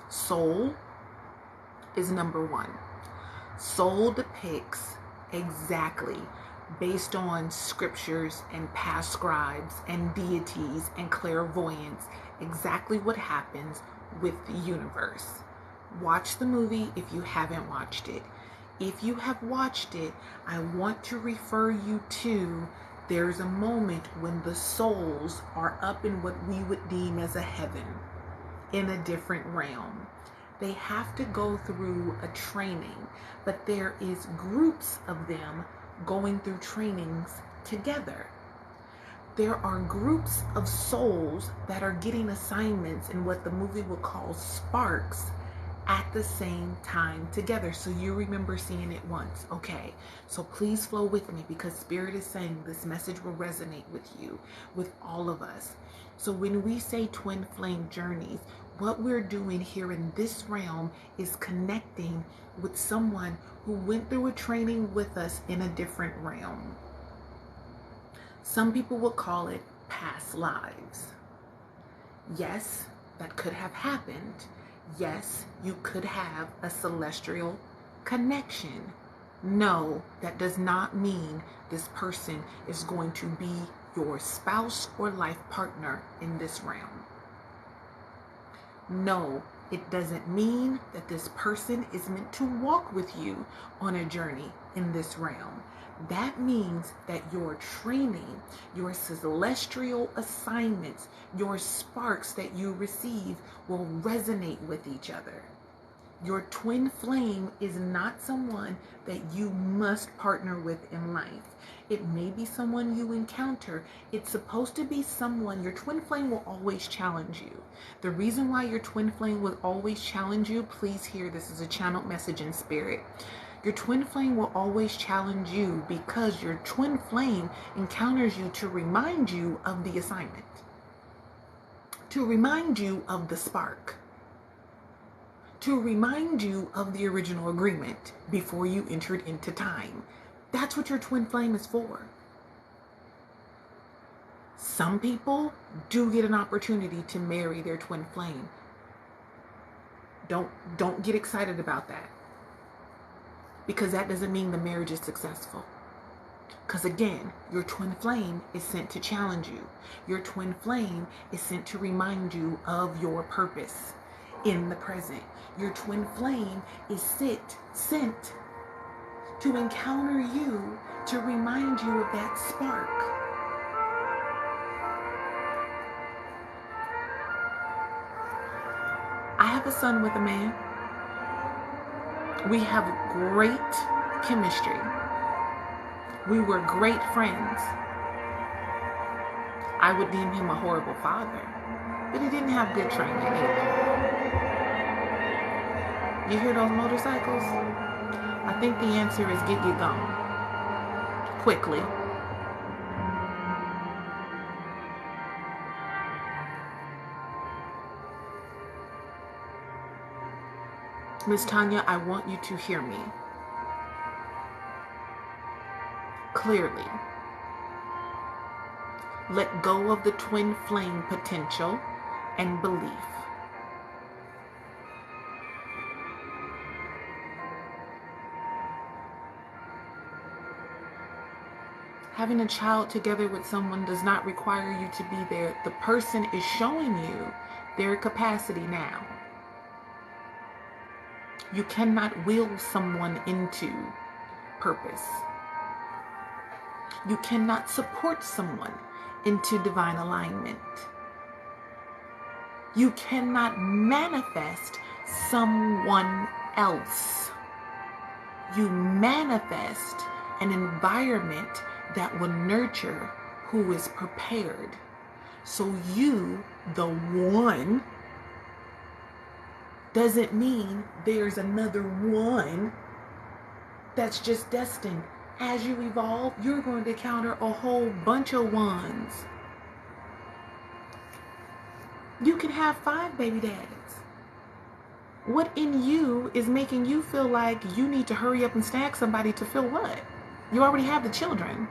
Soul is number 1. Soul depicts exactly, based on scriptures and past scribes and deities and clairvoyance, exactly what happens with the universe. Watch the movie if you haven't watched it. If you have watched it, I want to refer you to, there's a moment when the souls are up in what we would deem as a heaven, in a different realm. They have to go through a training, but there is groups of them going through trainings together. There are groups of souls that are getting assignments in what the movie will call sparks at the same time together. So you remember seeing it once. Okay, so please flow with me, because Spirit is saying this message will resonate with you, with all of us. So when we say twin flame journeys, what we're doing here in this realm is connecting with someone who went through a training with us in a different realm. Some people will call it past lives. Yes, that could have happened. Yes, you could have a celestial connection. No, that does not mean this person is going to be your spouse or life partner in this realm. No, it doesn't mean that this person is meant to walk with you on a journey in this realm. That means that your training, your celestial assignments, your sparks that you receive will resonate with each other. Your twin flame is not someone that you must partner with in life. It may be someone you encounter. It's supposed to be someone, your twin flame will always challenge you. The reason why your twin flame will always challenge you, please hear this is a channeled message in spirit. Your twin flame will always challenge you because your twin flame encounters you to remind you of the assignment, to remind you of the spark, to remind you of the original agreement before you entered into time. That's what your twin flame is for. Some people do get an opportunity to marry their twin flame. Don't get excited about that, because that doesn't mean the marriage is successful. Because again, your twin flame is sent to challenge you. Your twin flame is sent to remind you of your purpose in the present. Your twin flame is sent to encounter you, to remind you of that spark. I have a son with a man. We have great chemistry. We were great friends. I would deem him a horrible father, but he didn't have good training either. You hear those motorcycles? I think the answer is get you gone. Quickly. Miss Tanya, I want you to hear me clearly. Let go of the twin flame potential and belief. Having a child together with someone does not require you to be there. The person is showing you their capacity now. You cannot will someone into purpose. You cannot support someone into divine alignment. You cannot manifest someone else. You manifest an environment that will nurture who is prepared. So you, the one, doesn't mean there's another one that's just destined. As you evolve, you're going to encounter a whole bunch of ones. You can have 5 baby dads. What in you is making you feel like you need to hurry up and snag somebody to fill what? You already have the children.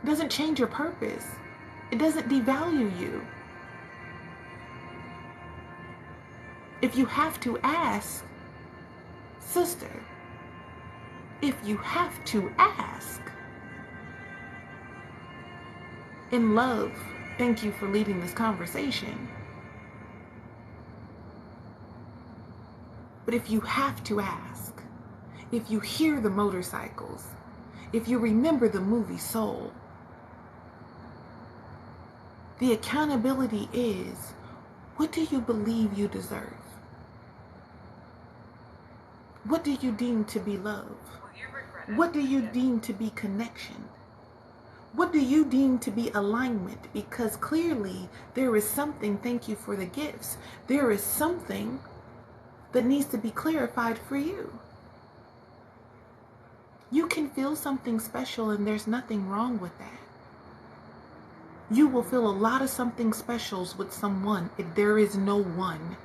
It doesn't change your purpose. It doesn't devalue you. If you have to ask, sister, if you have to ask, in love, thank you for leading this conversation. But if you have to ask, if you hear the motorcycles, if you remember the movie Soul, the accountability is, what do you believe you deserve? What do you deem to be love? What do you deem to be connection? What do you deem to be alignment? Because clearly there is something, thank you for the gifts, there is something that needs to be clarified for you. You can feel something special and there's nothing wrong with that. You will feel a lot of something specials with someone if there is no one.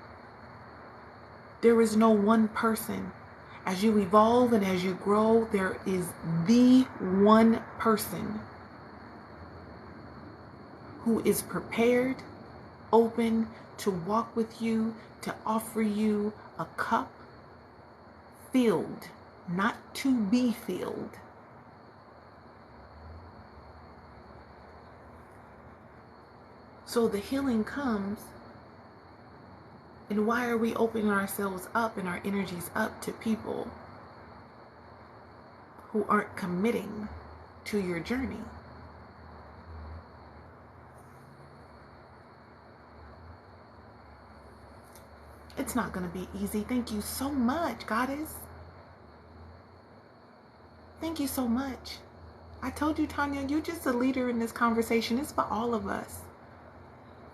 There is no one person. As you evolve and as you grow, there is the one person who is prepared, open to walk with you, to offer you a cup filled, not to be filled. So the healing comes, and why are we opening ourselves up and our energies up to people who aren't committing to your journey? It's not going to be easy. Thank you so much, Goddess. Thank you so much. I told you, Tanya, you're just a leader in this conversation. It's for all of us.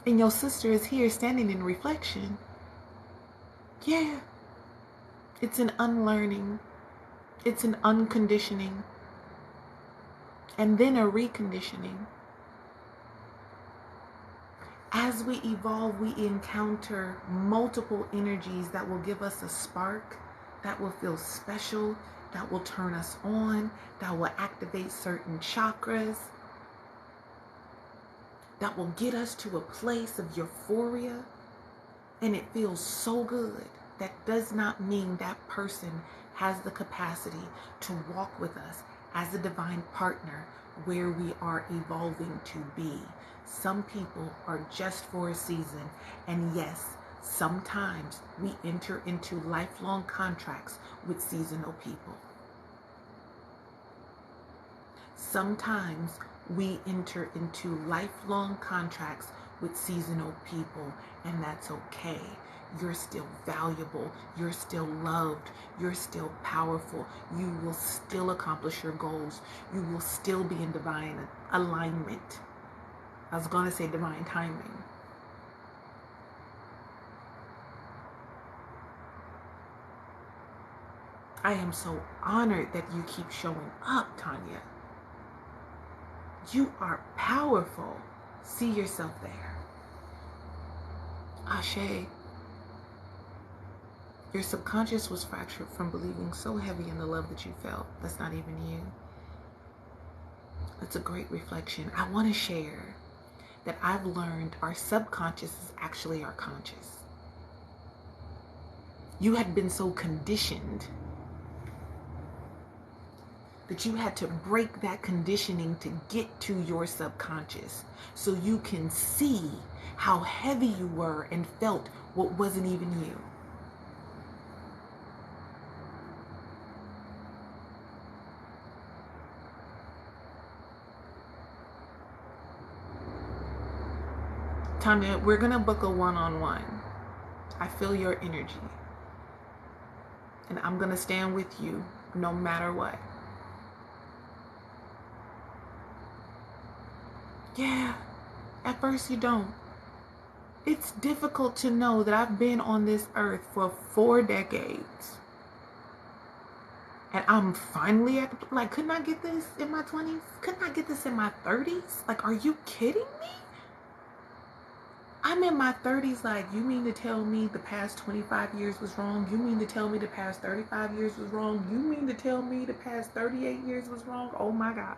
And your sister is here standing in reflection. Yeah. It's an unlearning. It's an unconditioning. And then a reconditioning. As we evolve, we encounter multiple energies that will give us a spark, that will feel special, that will turn us on, that will activate certain chakras, that will get us to a place of euphoria, and it feels so good. That does not mean that person has the capacity to walk with us as a divine partner where we are evolving to be. Some people are just for a season, and yes, sometimes we enter into lifelong contracts with seasonal people. Sometimes we enter into lifelong contracts with seasonal people, and that's okay. You're still valuable. You're still loved. You're still powerful. You will still accomplish your goals. You will still be in divine alignment. I was going to say divine timing. I am so honored that you keep showing up, Tanya. You are powerful. See yourself there. Ashe. Your subconscious was fractured from believing so heavy in the love that you felt. That's not even you. That's a great reflection. I want to share that I've learned our subconscious is actually our conscious. You had been so conditioned that you had to break that conditioning to get to your subconscious so you can see how heavy you were and felt what wasn't even you. Tanya, we're going to book a one-on-one. I feel your energy. And I'm going to stand with you no matter what. Yeah, at first you don't. It's difficult to know that I've been on this earth for 4 decades. And I'm finally at, like, couldn't I get this in my 20s? Couldn't I get this in my 30s? Like, are you kidding me? I'm in my 30s, like, you mean to tell me the past 25 years was wrong? You mean to tell me the past 35 years was wrong? You mean to tell me the past 38 years was wrong? Oh my God.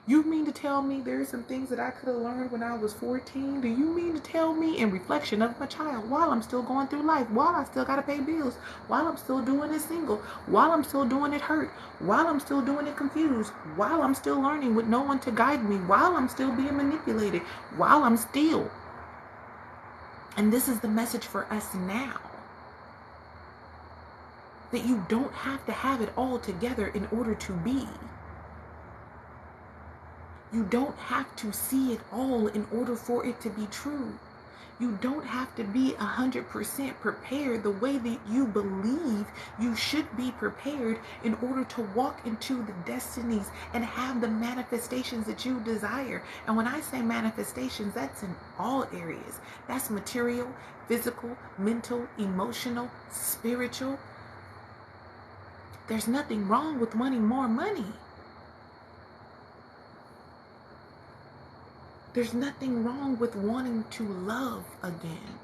You mean to tell me there's some things that I could have learned when I was 14? Do you mean to tell me, in reflection of my child, while I'm still going through life, while I still got to pay bills, while I'm still doing it single, while I'm still doing it hurt, while I'm still doing it confused, while I'm still learning with no one to guide me, while I'm still being manipulated, while I'm still... And this is the message for us now. That you don't have to have it all together in order to be. You don't have to see it all in order for it to be true. You don't have to be 100% prepared the way that you believe you should be prepared in order to walk into the destinies and have the manifestations that you desire. And when I say manifestations, that's in all areas. That's material, physical, mental, emotional, spiritual. There's nothing wrong with wanting more money. There's nothing wrong with wanting to love again.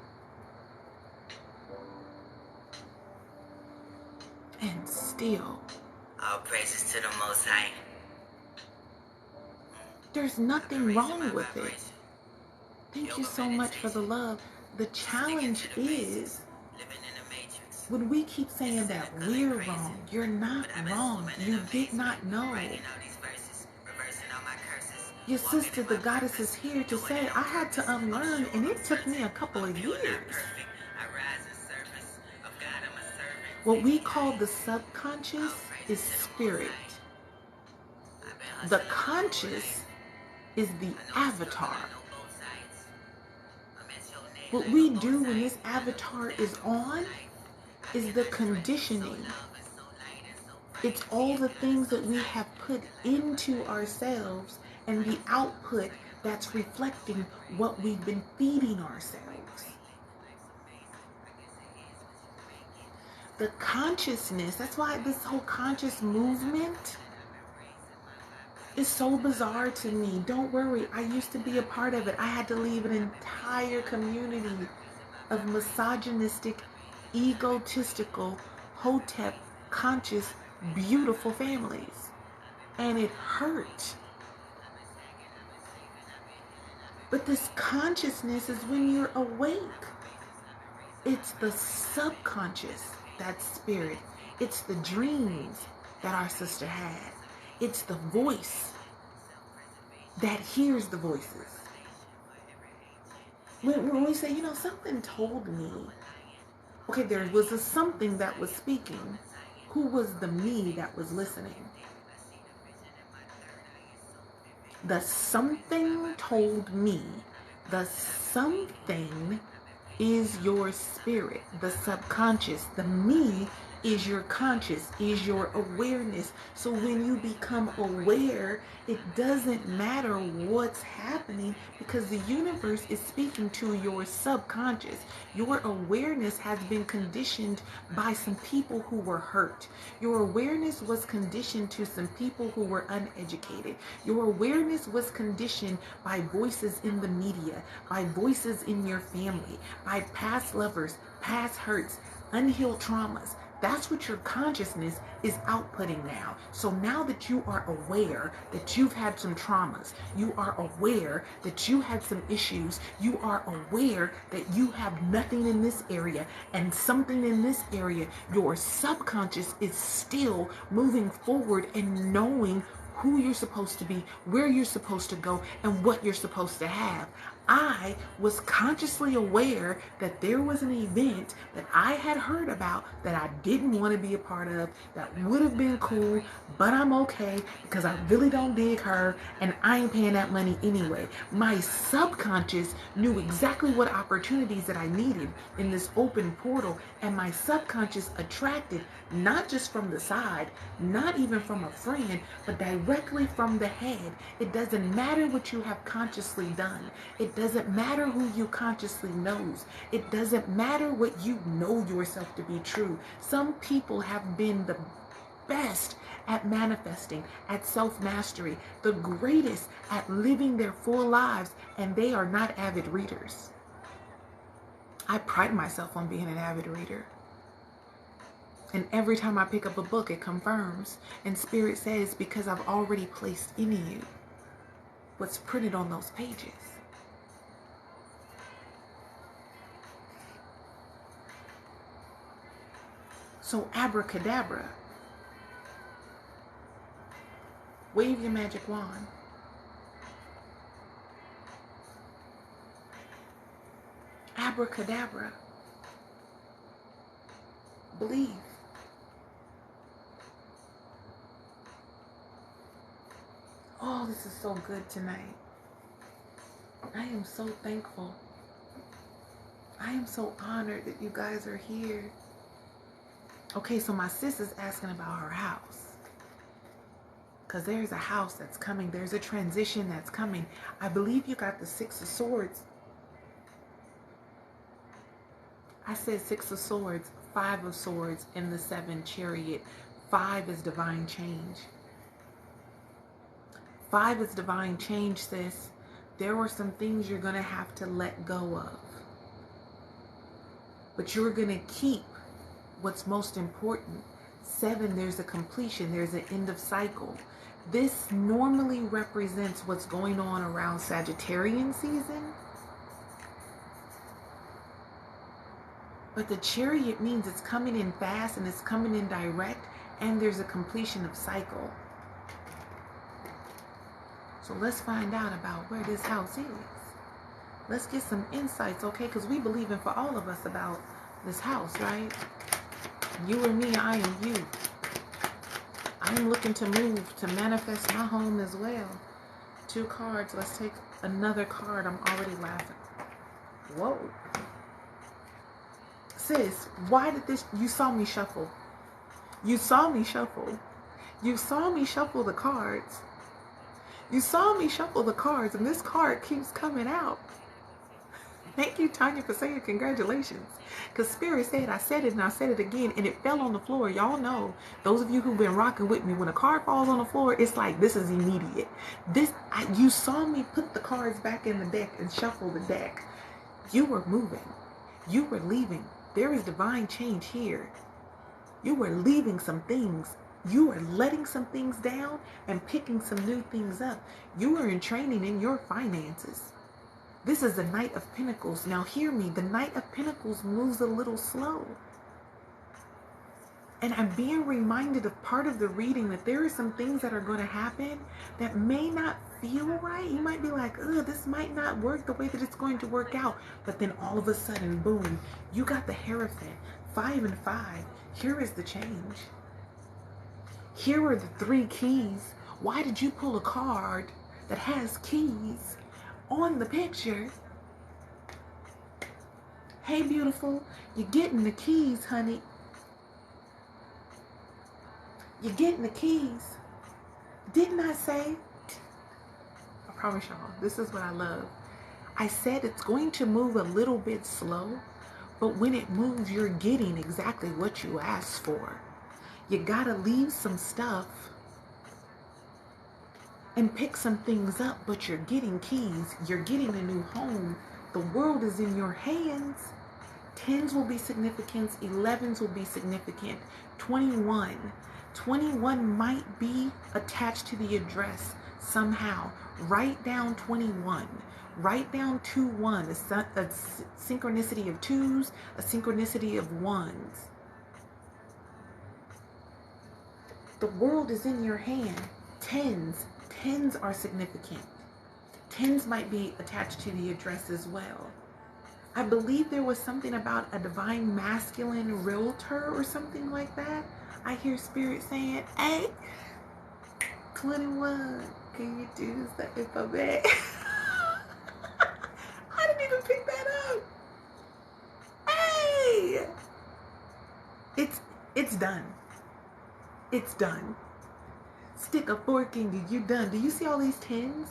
And still, all praises to the Most High. There's nothing wrong with it. Thank you so much for the love. The challenge is, when we keep saying that we're wrong, you're not wrong. You did not know. Your sister, the goddess, is here to say, I had to unlearn, and it took me a couple of years. What we call the subconscious is spirit. The conscious is the avatar. What we do when this avatar is on is the conditioning. It's all the things that we have put into ourselves and the output that's reflecting what we've been feeding ourselves. The consciousness, that's why this whole conscious movement is so bizarre to me. Don't worry, I used to be a part of it. I had to leave an entire community of misogynistic, egotistical, hotep, conscious, beautiful families. And it hurt. But this consciousness is when you're awake. It's the subconscious, that's spirit. It's the dreams that our sister had. It's the voice that hears the voices. When we say, you know, something told me. Okay, there was a something that was speaking. Who was the me that was listening? The something told me. The something is your spirit, the subconscious. The me is your conscious, is your awareness. So when you become aware, it doesn't matter what's happening because the universe is speaking to your subconscious. Your awareness has been conditioned by some people who were hurt. Your awareness was conditioned to some people who were uneducated. Your awareness was conditioned by voices in the media, by voices in your family, by past lovers, past hurts, unhealed traumas, That's what your consciousness is outputting now. So now that you are aware that you've had some traumas, you are aware that you had some issues, you are aware that you have nothing in this area and something in this area, your subconscious is still moving forward and knowing who you're supposed to be, where you're supposed to go, and what you're supposed to have. I was consciously aware that there was an event that I had heard about that I didn't want to be a part of, that would have been cool, but I'm okay because I really don't dig her and I ain't paying that money anyway. My subconscious knew exactly what opportunities that I needed in this open portal, and my subconscious attracted not just from the side, not even from a friend, but directly from the head. It doesn't matter what you have consciously done. It doesn't matter who you consciously knows. It doesn't matter what you know yourself to be true. Some people have been the best at manifesting, at self-mastery, the greatest at living their full lives, and they are not avid readers. I pride myself on being an avid reader. And every time I pick up a book, it confirms. And Spirit says, because I've already placed in you what's printed on those pages. So abracadabra. Wave your magic wand. Abracadabra. Believe. Oh, this is so good tonight. I am so thankful. I am so honored that you guys are here. Okay, so my sis is asking about her house. Because there's a house that's coming. There's a transition that's coming. I believe you got the 6 of Swords. I said 6 of Swords, 5 of Swords, and the 7 Chariot. 5 is divine change. 5 is divine change, sis. There were some things you're going to have to let go of. But you're going to keep what's most important. 7, there's a completion. There's an end of cycle. This normally represents what's going on around Sagittarian season. But the Chariot means it's coming in fast and it's coming in direct, and there's a completion of cycle. So let's find out about where this house is. Let's get some insights, okay? Because we believe in for all of us about this house, right? You and me, I am you. I'm looking to move, to manifest my home as well. 2 cards. Let's take another card. I'm already laughing. Whoa. Sis, why did this... You saw me shuffle. You saw me shuffle. You saw me shuffle the cards. You saw me shuffle the cards, and this card keeps coming out. Thank you, Tanya, for saying congratulations. Because Spirit said, I said it and I said it again, and it fell on the floor. Y'all know, those of you who've been rocking with me, when a card falls on the floor, it's like, this is immediate. You saw me put the cards back in the deck and shuffle the deck. You were moving. You were leaving. There is divine change here. You were leaving some things. You are letting some things down and picking some new things up. You are in training in your finances. This is the Knight of Pentacles. Now hear me. The Knight of Pentacles moves a little slow. And I'm being reminded of part of the reading that there are some things that are going to happen that may not feel right. You might be like, ugh, this might not work the way that it's going to work out. But then all of a sudden, boom, you got the Hierophant. 5 and 5. Here is the change. Here are the 3 keys. Why did you pull a card that has keys on the picture? Hey, beautiful, you're getting the keys, honey. You're getting the keys. Didn't I say? I promise y'all, this is what I love. I said it's going to move a little bit slow, but when it moves, you're getting exactly what you asked for. You gotta leave some stuff and pick some things up, but you're getting keys. You're getting a new home. The world is in your hands. 10s will be significant. 11s will be significant. 21. 21 might be attached to the address somehow. Write down 21. Write down 2-1, a synchronicity of 2s, a synchronicity of 1s. The world is in your hand. 10s. 10s are significant. 10s might be attached to the address as well. I believe there was something about a divine masculine realtor or something like that. I hear spirit saying, hey, 21, can you do something for me? I didn't even pick that up. Hey! It's done. It's done. Stick a fork in you, you done. Do you see all these 10s?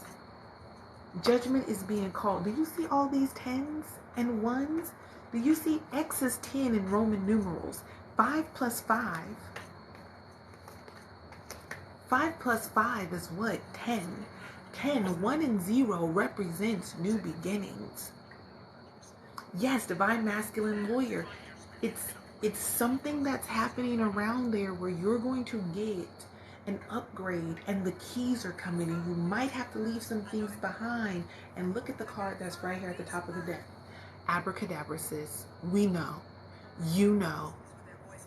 Judgment is being called. Do you see all these 10s and 1s? Do you see X is 10 in Roman numerals? 5 plus 5. 5 plus 5 is what? 10. 10. 1 and 0 represents new beginnings. Yes, divine masculine lawyer. It's something that's happening around there where you're going to get an upgrade and the keys are coming and you might have to leave some things behind. And look at the card that's right here at the top of the deck. Abracadabra, sis. We know. You know.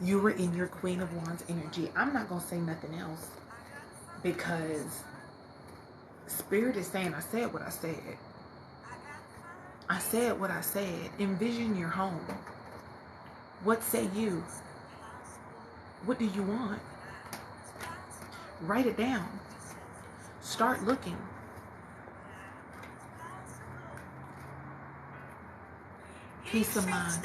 You were in your Queen of Wands energy. I'm not going to say nothing else because Spirit is saying I said what I said. I said what I said. Envision your home. What say you? What do you want? Write it down. Start looking. Peace of mind.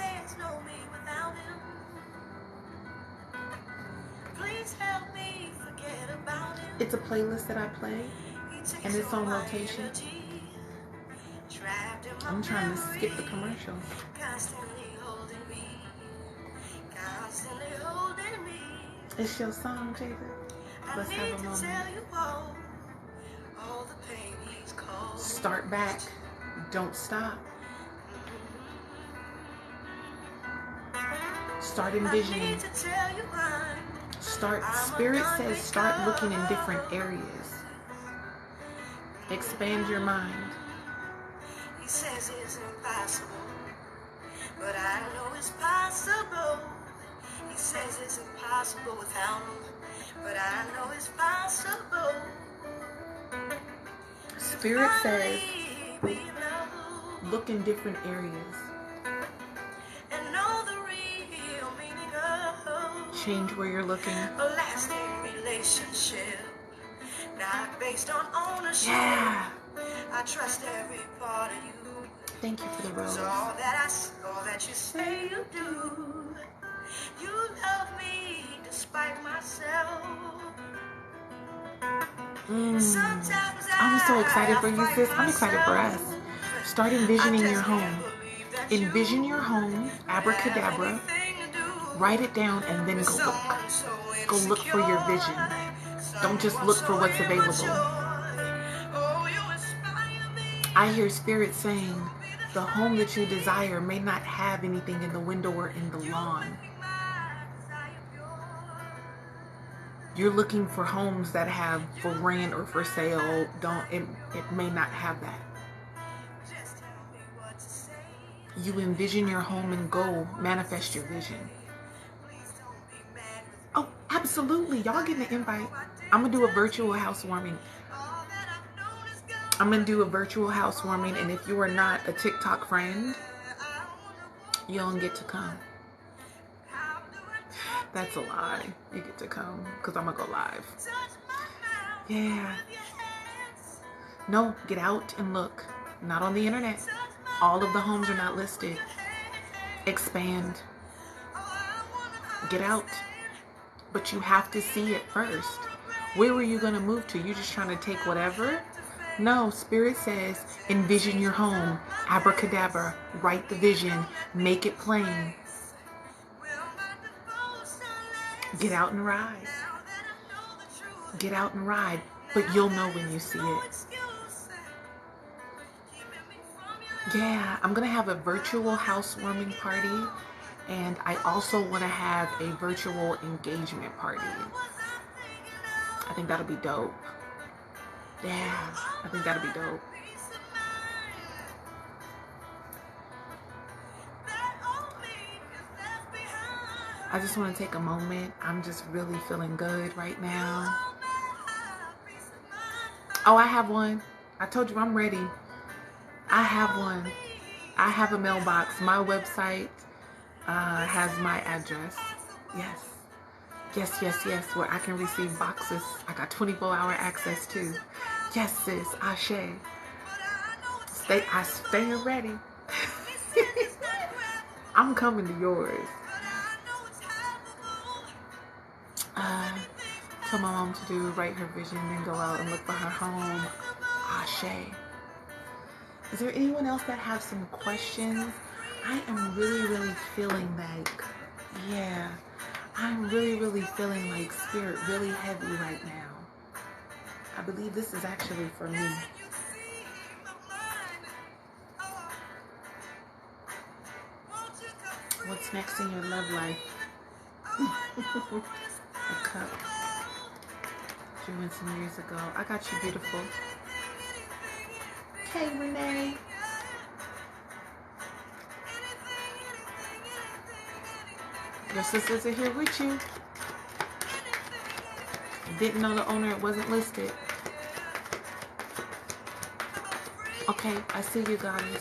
It's a playlist that I play, and it's on rotation. I'm trying to skip the commercial. It's your song, Jacob. Let's have a moment. Start back. Don't stop. Start envisioning. Spirit says start looking in different areas. Expand your mind. He says it's impossible, but I know it's possible. He says it's impossible without him, but I know it's possible. Spirit says look in different areas. And know the real meaning of change where you're looking. A lasting relationship, not based on ownership. Yeah. I trust every part of you. Thank you for the rose. All that you say you do. You love me despite myself. I'm so excited for you, sis. I'm excited for us. Start envisioning your home. Envision your home, abracadabra. Write it down and then go look. Go look for your vision. Don't just look for what's available. I hear Spirit saying the home that you desire may not have anything in the window or in the lawn. You're looking for homes that have for rent or for sale. It may not have that. You envision your home and go manifest your vision. Oh, absolutely. Y'all getting an invite. I'm going to do a virtual housewarming. I'm going to do a virtual housewarming, and if you are not a TikTok friend, you don't get to come. That's a lie. You get to come because I'm going to go live. Yeah. No, get out and look. Not on the internet. All of the homes are not listed. Expand. Get out. But you have to see it first. Where were you going to move to? You just trying to take whatever? No, Spirit says envision your home. Abracadabra. Write the vision. Make it plain. Get out and ride. Get out and ride. But you'll know when you see it. Yeah, I'm going to have a virtual housewarming party. And I also want to have a virtual engagement party. I think that'll be dope. Yeah, I think that'll be dope. I just want to take a moment. I'm just really feeling good right now. Oh, I have one. I told you I'm ready. I have one. I have a mailbox. My website has my address. Yes. Yes, yes, yes. Where I can receive boxes. I got 24-hour access to. Yes, sis. Ashe. I stay ready. I'm coming to yours. Tell my mom to write her vision and go out and look for her home. Ashe. Is there anyone else that has some questions? I am really, really feeling like, yeah, I'm really, really feeling like spirit really heavy right now. I believe this is actually for me. What's next in your love life? A cup. You went some years ago. I got you, beautiful. Hey, Renee. Your sisters are here with you. Didn't know the owner, it wasn't listed. Okay, I see you guys.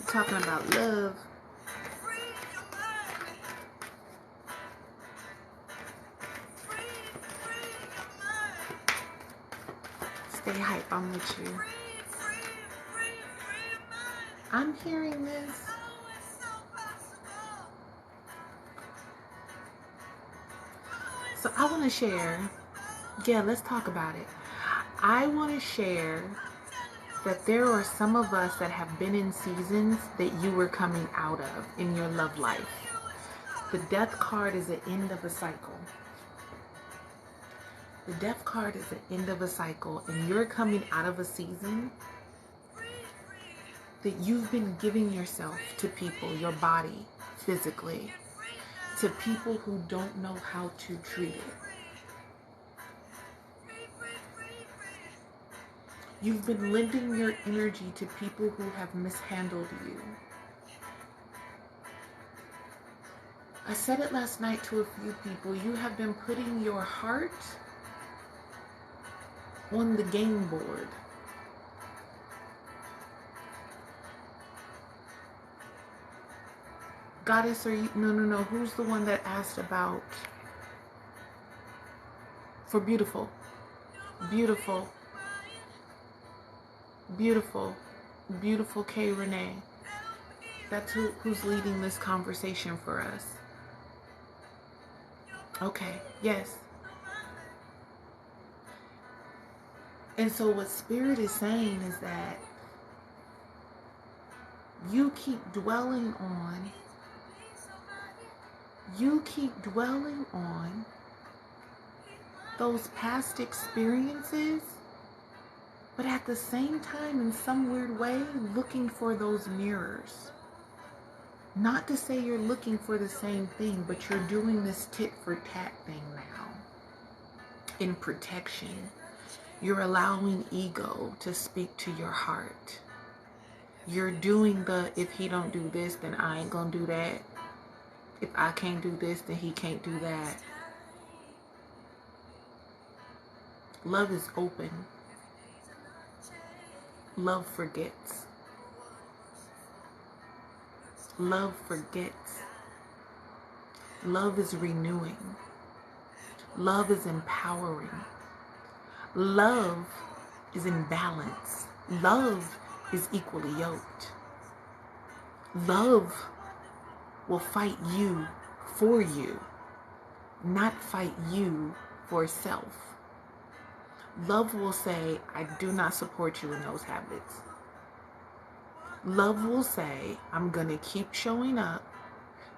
We're talking about love. Stay hype, I'm with you. I'm hearing this. So I want to share. Yeah, let's talk about it. I want to share that there are some of us that have been in seasons that you were coming out of in your love life. The death card is the end of a cycle. The death card is the end of a cycle, and you're coming out of a season that you've been giving yourself to people, your body, physically, to people who don't know how to treat it. You've been lending your energy to people who have mishandled you. I said it last night to a few people. You have been putting your heart on the game board. Goddess, are you? No. Who's the one that asked about for beautiful? Beautiful. Beautiful. Beautiful K. Renee. That's who's leading this conversation for us. Okay, yes. And so what Spirit is saying is that you keep dwelling on those past experiences, but at the same time, in some weird way, looking for those mirrors. Not to say you're looking for the same thing, but you're doing this tit for tat thing now. In protection. You're allowing ego to speak to your heart. You're doing the, if he don't do this, then I ain't gonna do that. If I can't do this, then he can't do that. Love is open. Love forgets. Love forgets. Love is renewing. Love is empowering. Love is in balance. Love is equally yoked. Love will fight you for you, not fight you for self. Love will say, I do not support you in those habits. Love will say, I'm going to keep showing up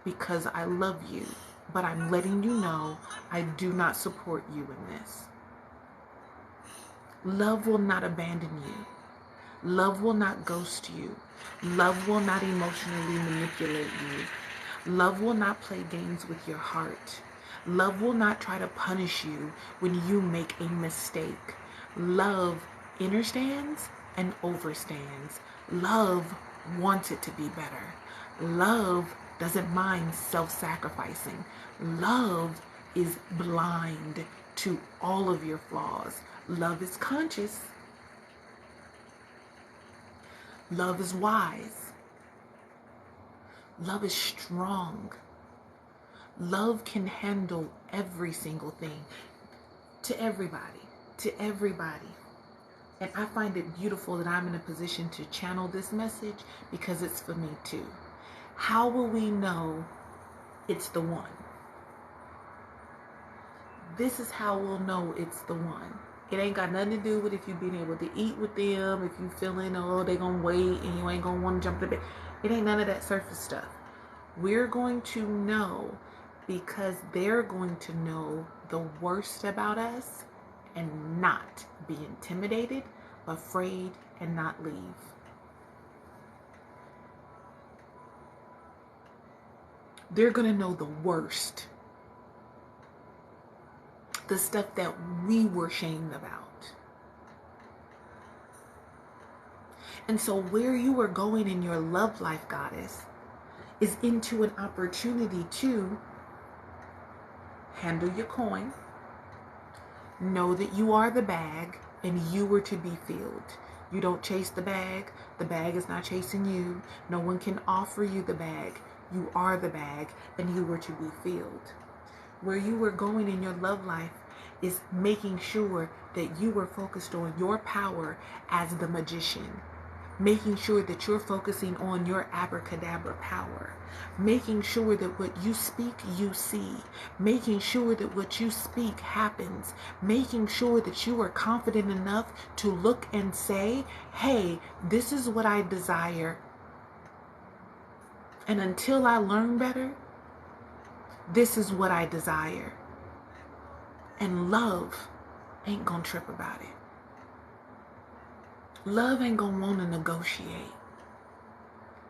because I love you, but I'm letting you know I do not support you in this. Love will not abandon you. Love will not ghost you. Love will not emotionally manipulate you. Love will not play games with your heart. Love will not try to punish you when you make a mistake. Love understands and overstands. Love wants it to be better. Love doesn't mind self-sacrificing. Love is blind to all of your flaws. Love is conscious. Love is wise. Love is strong. Love can handle every single thing to everybody, to everybody. And I find it beautiful that I'm in a position to channel this message because it's for me too. How will we know it's the one? This is how we'll know it's the one. It ain't got nothing to do with if you've been able to eat with them, if you feeling, oh, they gonna wait and you ain't gonna want to jump the bed. It ain't none of that surface stuff. We're going to know because they're going to know the worst about us and not be intimidated, afraid, and not leave. They're gonna know the worst. The stuff that we were shamed about. And so where you are going in your love life, goddess, is into an opportunity to handle your coin, know that you are the bag and you were to be filled. You don't chase the bag is not chasing you. No one can offer you the bag. You are the bag and you were to be filled. Where you were going in your love life is making sure that you were focused on your power as the magician. Making sure that you're focusing on your abracadabra power. Making sure that what you speak, you see. Making sure that what you speak happens. Making sure that you are confident enough to look and say, hey, this is what I desire. And until I learn better, this is what I desire. And love ain't gonna trip about it. Love ain't gonna wanna negotiate.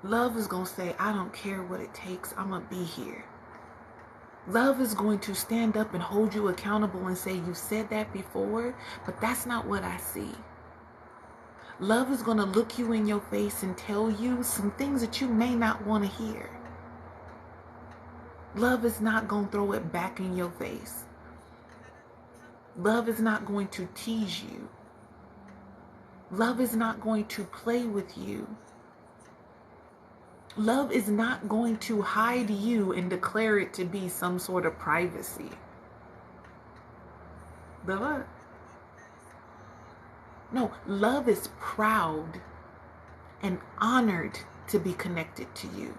Love is gonna say, I don't care what it takes, I'm gonna be here. Love is going to stand up and hold you accountable and say, you said that before, but that's not what I see. Love is gonna look you in your face and tell you some things that you may not wanna hear. Love is not gonna throw it back in your face. Love is not going to tease you. Love is not going to play with you. Love is not going to hide you and declare it to be some sort of privacy. No, love is proud and honored to be connected to you.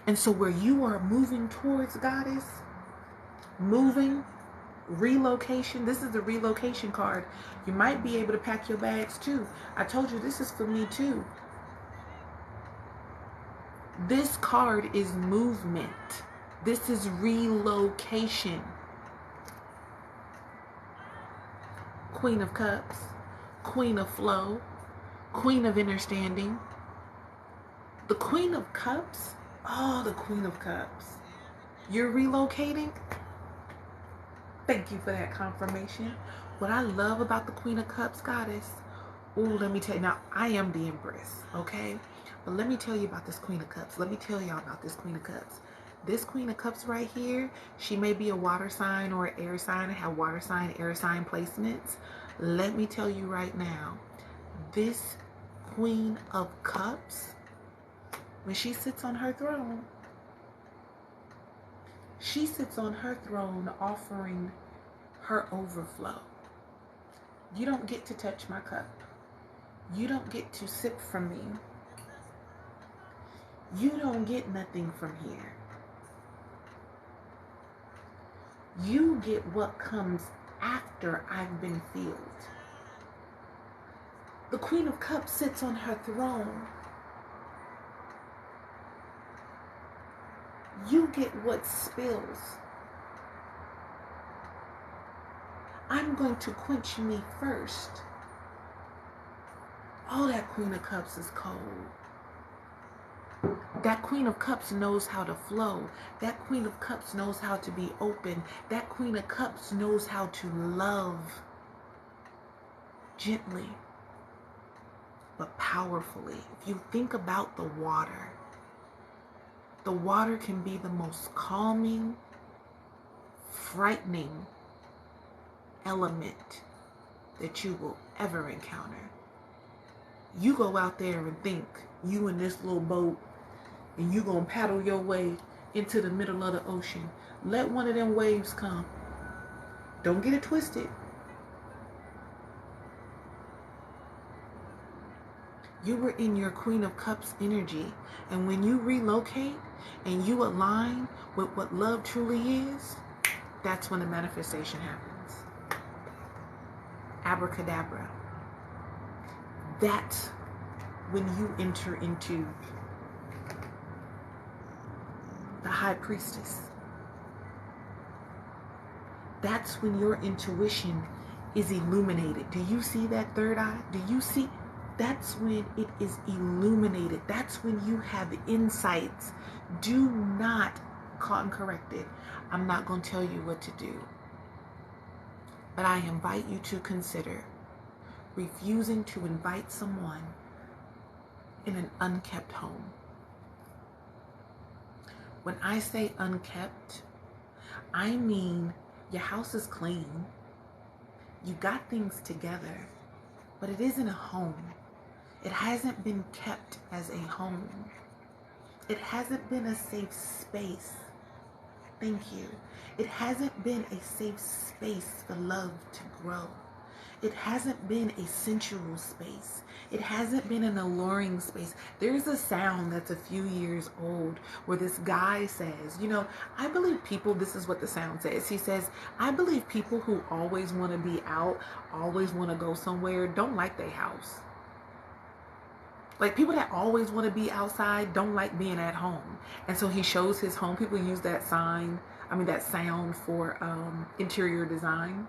And so where you are moving towards, goddess, moving, relocation, this is the relocation card. You might be able to pack your bags too. I told you this is for me too. This card is movement. This is relocation. Queen of Cups, Queen of Flow, Queen of Understanding. The Queen of Cups, oh, the Queen of Cups. You're relocating? Thank you for that confirmation. What I love about the Queen of Cups, goddess, ooh, let me tell you, now I am the Empress, okay? But let me tell you about this Queen of Cups. Let me tell y'all about this Queen of Cups. This Queen of Cups right here, she may be a water sign or an air sign. I have water sign, air sign placements. Let me tell you right now, this Queen of Cups, when she sits on her throne, she sits on her throne offering her overflow. You don't get to touch my cup. You don't get to sip from me. You don't get nothing from here. You get what comes after I've been filled. The Queen of Cups sits on her throne. You get what spills. I'm going to quench me first. Oh, that Queen of Cups is cold. That Queen of Cups knows how to flow. That Queen of Cups knows how to be open. That Queen of Cups knows how to love gently but powerfully. If you think about the water can be the most calming, frightening element that you will ever encounter. You go out there and think you in this little boat and you gonna paddle your way into the middle of the ocean. Let one of them waves come. Don't get it twisted. You were in your Queen of Cups energy, and when you relocate and you align with what love truly is, that's when the manifestation happens. Abracadabra. That's when you enter into the High Priestess. That's when your intuition is illuminated. Do you see that third eye? Do you see? That's when it is illuminated. That's when you have insights. Do not, caught and corrected. I'm not going to tell you what to do. But I invite you to consider refusing to invite someone in an unkept home. When I say unkept, I mean your house is clean. You got things together, but it isn't a home. It hasn't been kept as a home. It hasn't been a safe space. Thank you. It hasn't been a safe space for love to grow. It hasn't been a sensual space. It hasn't been an alluring space. There's a sound that's a few years old where this guy says, you know, I believe people, this is what the sound says. He says, I believe people who always want to be out, always want to go somewhere, don't like their house. Like people that always want to be outside don't like being at home. And so he shows his home. People use that sound for interior design.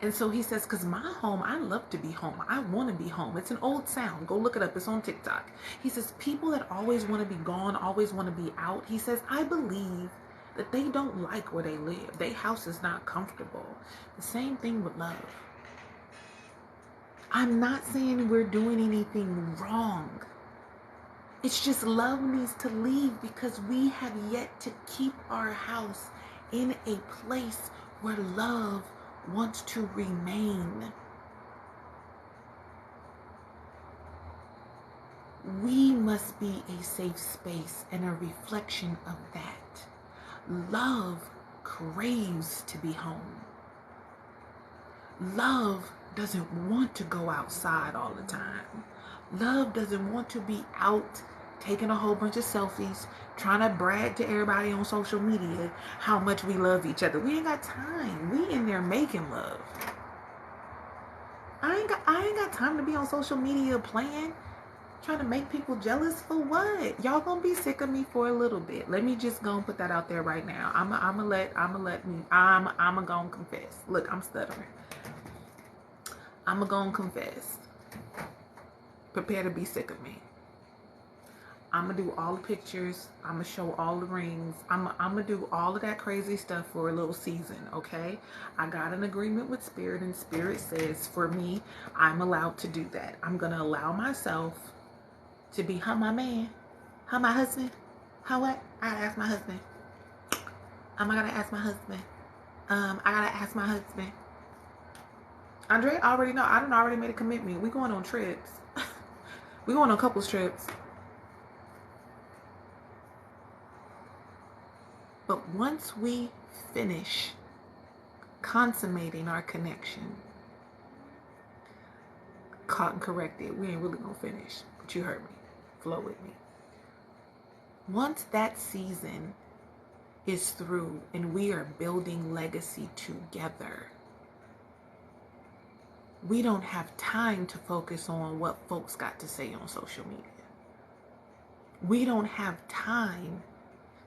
And so he says, because my home, I love to be home. I want to be home. It's an old sound. Go look it up. It's on TikTok. He says, people that always want to be gone, always want to be out. He says, I believe that they don't like where they live. Their house is not comfortable. The same thing with love. I'm not saying we're doing anything wrong. It's just love needs to leave because we have yet to keep our house in a place where love wants to remain. We must be a safe space and a reflection of that. Love craves to be home. Love doesn't want to go outside all the time. Love doesn't want to be out taking a whole bunch of selfies, trying to brag to everybody on social media how much we love each other. We ain't got time. We in there making love. I ain't got time to be on social media playing, trying to make people jealous for what? Y'all gonna be sick of me for a little bit. Let me just go and put that out there right now. I'm gonna confess. Look, I'm stuttering. I'm gonna confess. Prepare to be sick of me. I'm gonna do all the pictures. I'm gonna show all the rings. I'm gonna do all of that crazy stuff for a little season, okay? I got an agreement with Spirit, and Spirit says for me, I'm allowed to do that. I'm gonna allow myself to be my man, my husband, what? I gotta ask my husband. I gotta ask my husband. I gotta ask my husband. Andre already know. I done already made a commitment. We going on trips. We going on couples trips. But once we finish consummating our connection, caught and corrected, we ain't really gonna finish, but you heard me. Flow with me. Once that season is through and we are building legacy together, we don't have time to focus on what folks got to say on social media. We don't have time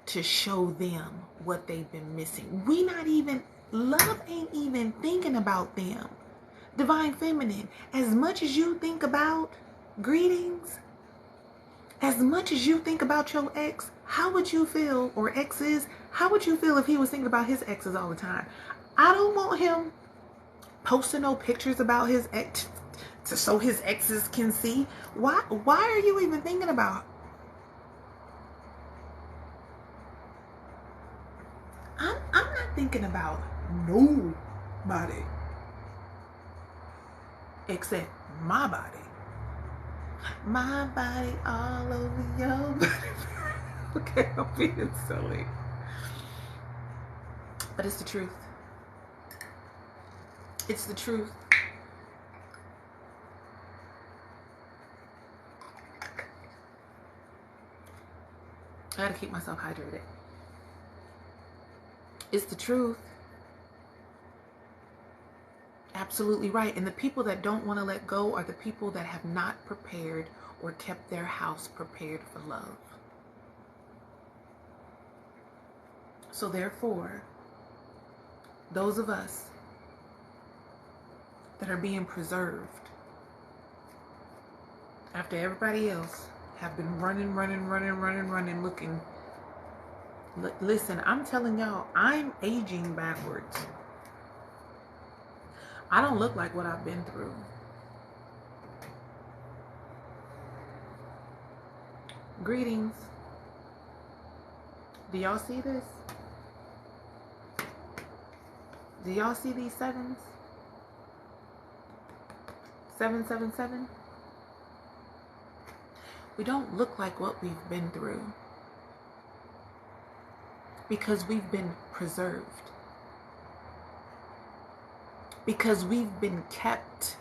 to show them what they've been missing. Love ain't even thinking about them. Divine Feminine, as much as you think about greetings, as much as you think about your ex, how would you feel, or exes, how would you feel if he was thinking about his exes all the time? I don't want him posting no pictures about his ex so his exes can see. Why are you even thinking about? I'm not thinking about nobody except my body. My body all over your body. Okay, I'm being silly. But it's the truth. It's the truth. I gotta keep myself hydrated. It's the truth. Absolutely right. And the people that don't want to let go are the people that have not prepared or kept their house prepared for love. So therefore, those of us that are being preserved after everybody else have been running, looking. Listen, I'm telling y'all, I'm aging backwards. I don't look like what I've been through. Greetings. Do y'all see this? Do y'all see these sevens? 777? We don't look like what we've been through because we've been preserved. Because we've been kept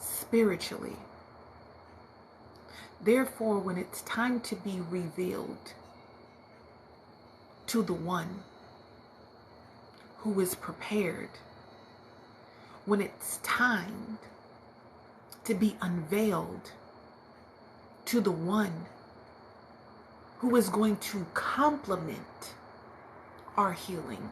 spiritually. Therefore, when it's time to be revealed to the one who is prepared, when it's time to be unveiled to the one who is going to complement our healing,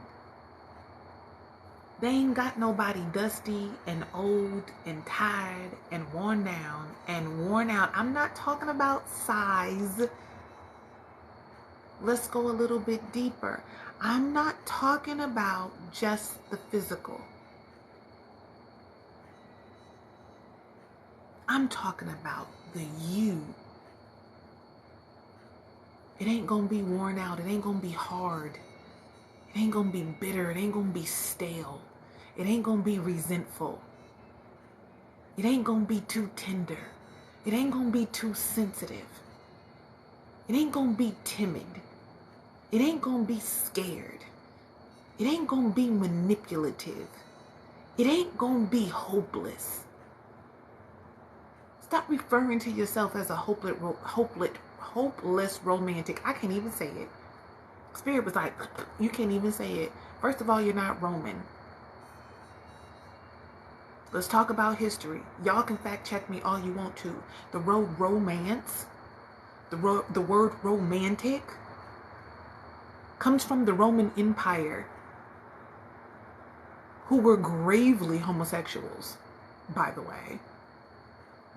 they ain't got nobody dusty and old and tired and worn down and worn out. I'm not talking about size. Let's go a little bit deeper. I'm not talking about just the physical. I'm talking about the you. It ain't gonna be worn out. It ain't gonna be hard. It ain't gonna be bitter. It ain't gonna be stale. It ain't gonna be resentful. It ain't gonna be too tender. It ain't gonna be too sensitive. It ain't gonna be timid. It ain't gonna be scared. It ain't gonna be manipulative. It ain't gonna be hopeless. Stop referring to yourself as a hopeless romantic. I can't even say it. Spirit was like, you can't even say it. First of all, you're not Roman. Let's talk about history. Y'all can fact check me all you want to. The word romance, the word romantic, comes from the Roman Empire, who were gravely homosexuals, by the way.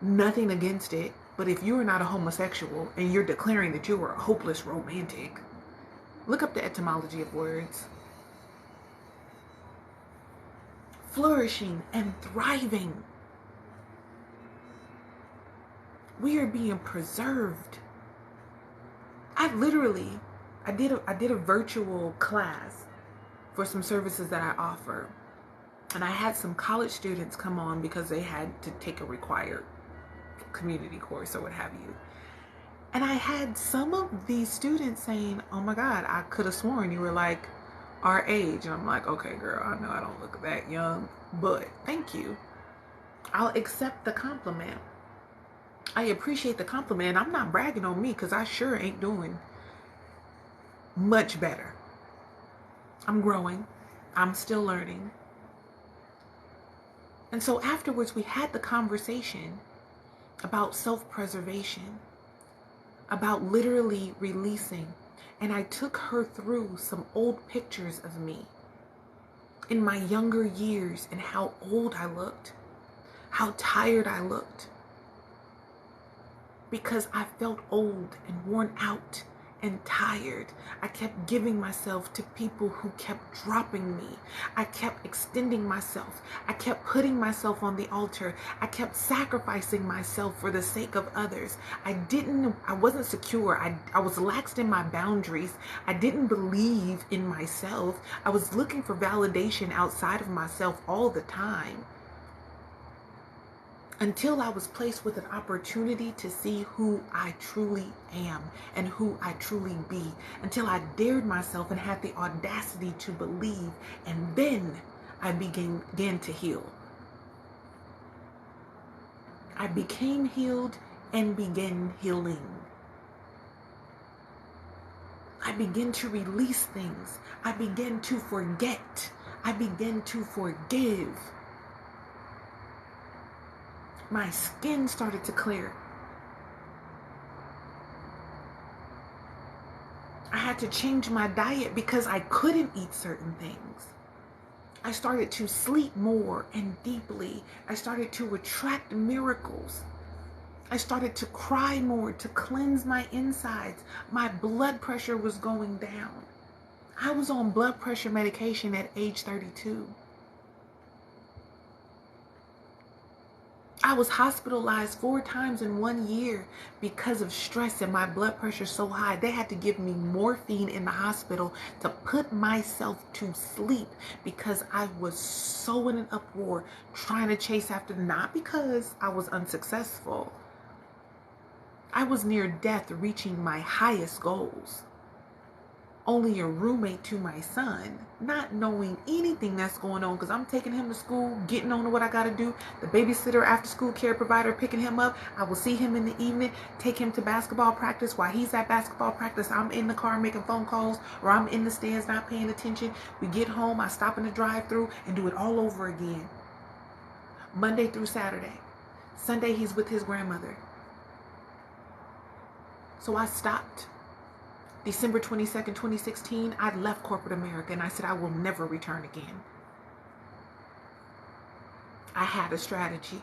Nothing against it, but if you are not a homosexual and you're declaring that you are a hopeless romantic, look up the etymology of words. Flourishing and thriving. We are being preserved. I did a virtual class for some services that I offer. And I had some college students come on because they had to take a required community course or what have you. And I had some of these students saying, oh my God, I could have sworn you were like our age. And I'm like, okay, girl, I know I don't look that young, but thank you. I'll accept the compliment. I appreciate the compliment. I'm not bragging on me because I sure ain't doing much better. I'm growing. I'm still learning. And so afterwards, we had the conversation about self-preservation, about literally releasing And I took her through some old pictures of me in my younger years and how old I looked, how tired I looked, because I felt old and worn out and tired. I kept giving myself to people who kept dropping me. I kept extending myself. I kept putting myself on the altar. I kept sacrificing myself for the sake of others. I wasn't secure. I was laxed in my boundaries. I didn't believe in myself. I was looking for validation outside of myself all the time, until I was placed with an opportunity to see who I truly am and who I truly be, until I dared myself and had the audacity to believe, and then I began to heal. I became healed and began healing. I began to release things. I began to forget. I began to forgive. My skin started to clear. I had to change my diet because I couldn't eat certain things. I started to sleep more and deeply. I started to attract miracles. I started to cry more to cleanse my insides. My blood pressure was going down. I was on blood pressure medication at age 32. I was hospitalized 4 times in 1 year because of stress and my blood pressure so high. They had to give me morphine in the hospital to put myself to sleep because I was so in an uproar trying to chase after, not because I was unsuccessful. I was near death reaching my highest goals. Only a roommate to my son, not knowing anything that's going on, because I'm taking him to school, getting on to what I got to do. The babysitter, after school care provider, picking him up. I will see him in the evening, take him to basketball practice. While he's at basketball practice, I'm in the car making phone calls, or I'm in the stands not paying attention. We get home, I stop in the drive-thru and do it all over again. Monday through Saturday. Sunday, he's with his grandmother. So I stopped. December 22nd, 2016, I left corporate America and I said I will never return again. I had a strategy.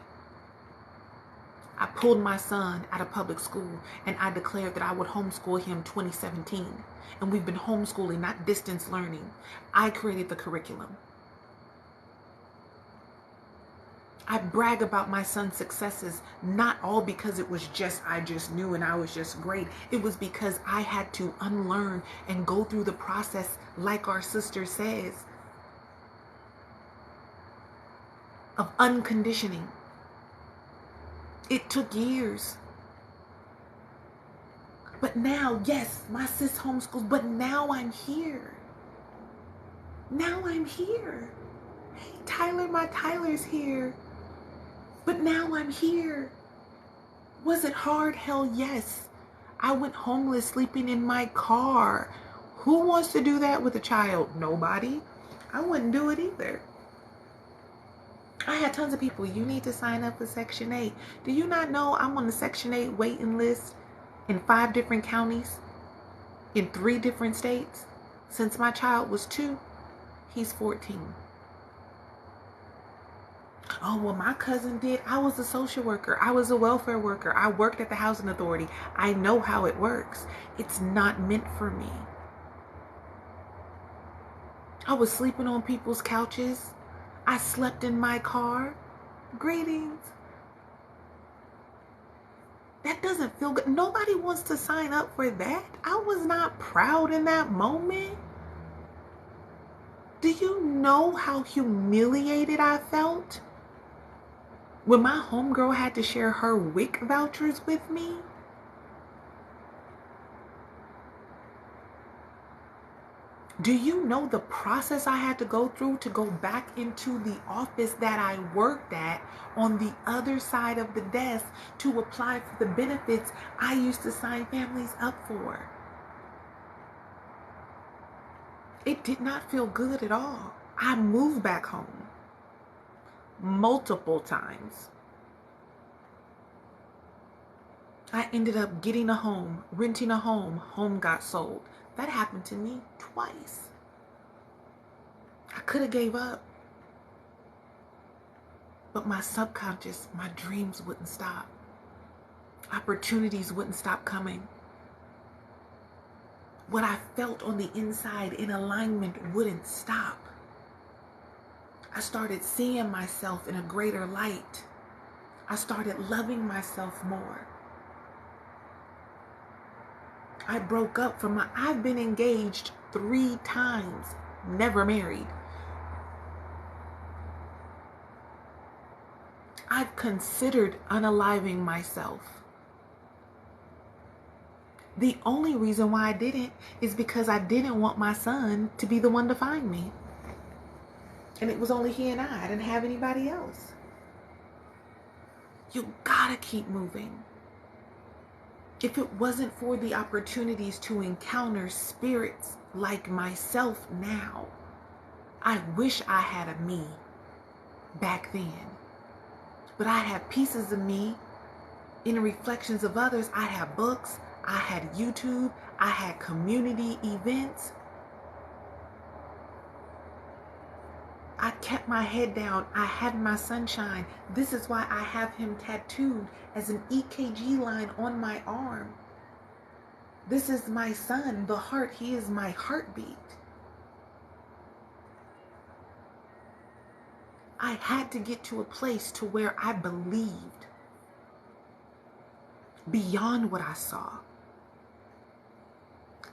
I pulled my son out of public school and I declared that I would homeschool him 2017. And we've been homeschooling, not distance learning. I created the curriculum. I brag about my son's successes, not all because it was just I just knew and I was just great. It was because I had to unlearn and go through the process, like our sister says, of unconditioning. It took years. But now, yes, my sis homeschools, but now I'm here. Now I'm here. Hey, Tyler, my Tyler's here. But now I'm here. Was it hard? Hell yes. I went homeless sleeping in my car. Who wants to do that with a child? Nobody. I wouldn't do it either. I had tons of people, you need to sign up for Section 8. Do you not know I'm on the Section 8 waiting list in 5 different counties, in 3 different states? Since my child was 2, he's 14. Oh, well, my cousin did. I was a social worker. I was a welfare worker. I worked at the housing authority. I know how it works. It's not meant for me. I was sleeping on people's couches. I slept in my car. Greetings. That doesn't feel good. Nobody wants to sign up for that. I was not proud in that moment. Do you know how humiliated I felt when my homegirl had to share her WIC vouchers with me? Do you know the process I had to go through to go back into the office that I worked at on the other side of the desk to apply for the benefits I used to sign families up for? It did not feel good at all. I moved back home multiple times. I ended up getting a home, renting a home. Home got sold. That happened to me twice. I could have gave up. But my subconscious, my dreams wouldn't stop. Opportunities wouldn't stop coming. What I felt on the inside in alignment wouldn't stop. I started seeing myself in a greater light. I started loving myself more. I broke up from I've been engaged 3 times, never married. I've considered unaliving myself. The only reason why I didn't is because I didn't want my son to be the one to find me. And it was only he and I didn't have anybody else. You gotta keep moving. If it wasn't for the opportunities to encounter spirits like myself now, I wish I had a me back then. But I have pieces of me in reflections of others. I have books, I had YouTube, I had community events. I kept my head down. I had my sunshine. This is why I have him tattooed as an EKG line on my arm. This is my son, the heart. He is my heartbeat. I had to get to a place to where I believed beyond what I saw.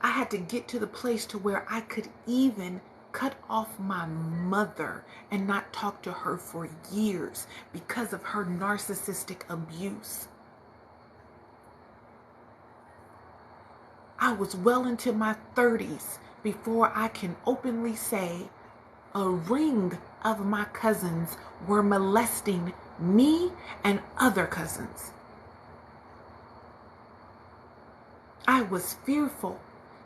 I had to get to the place to where I could even cut off my mother and not talk to her for years because of her narcissistic abuse. I was well into my 30s before I can openly say a ring of my cousins were molesting me and other cousins. I was fearful,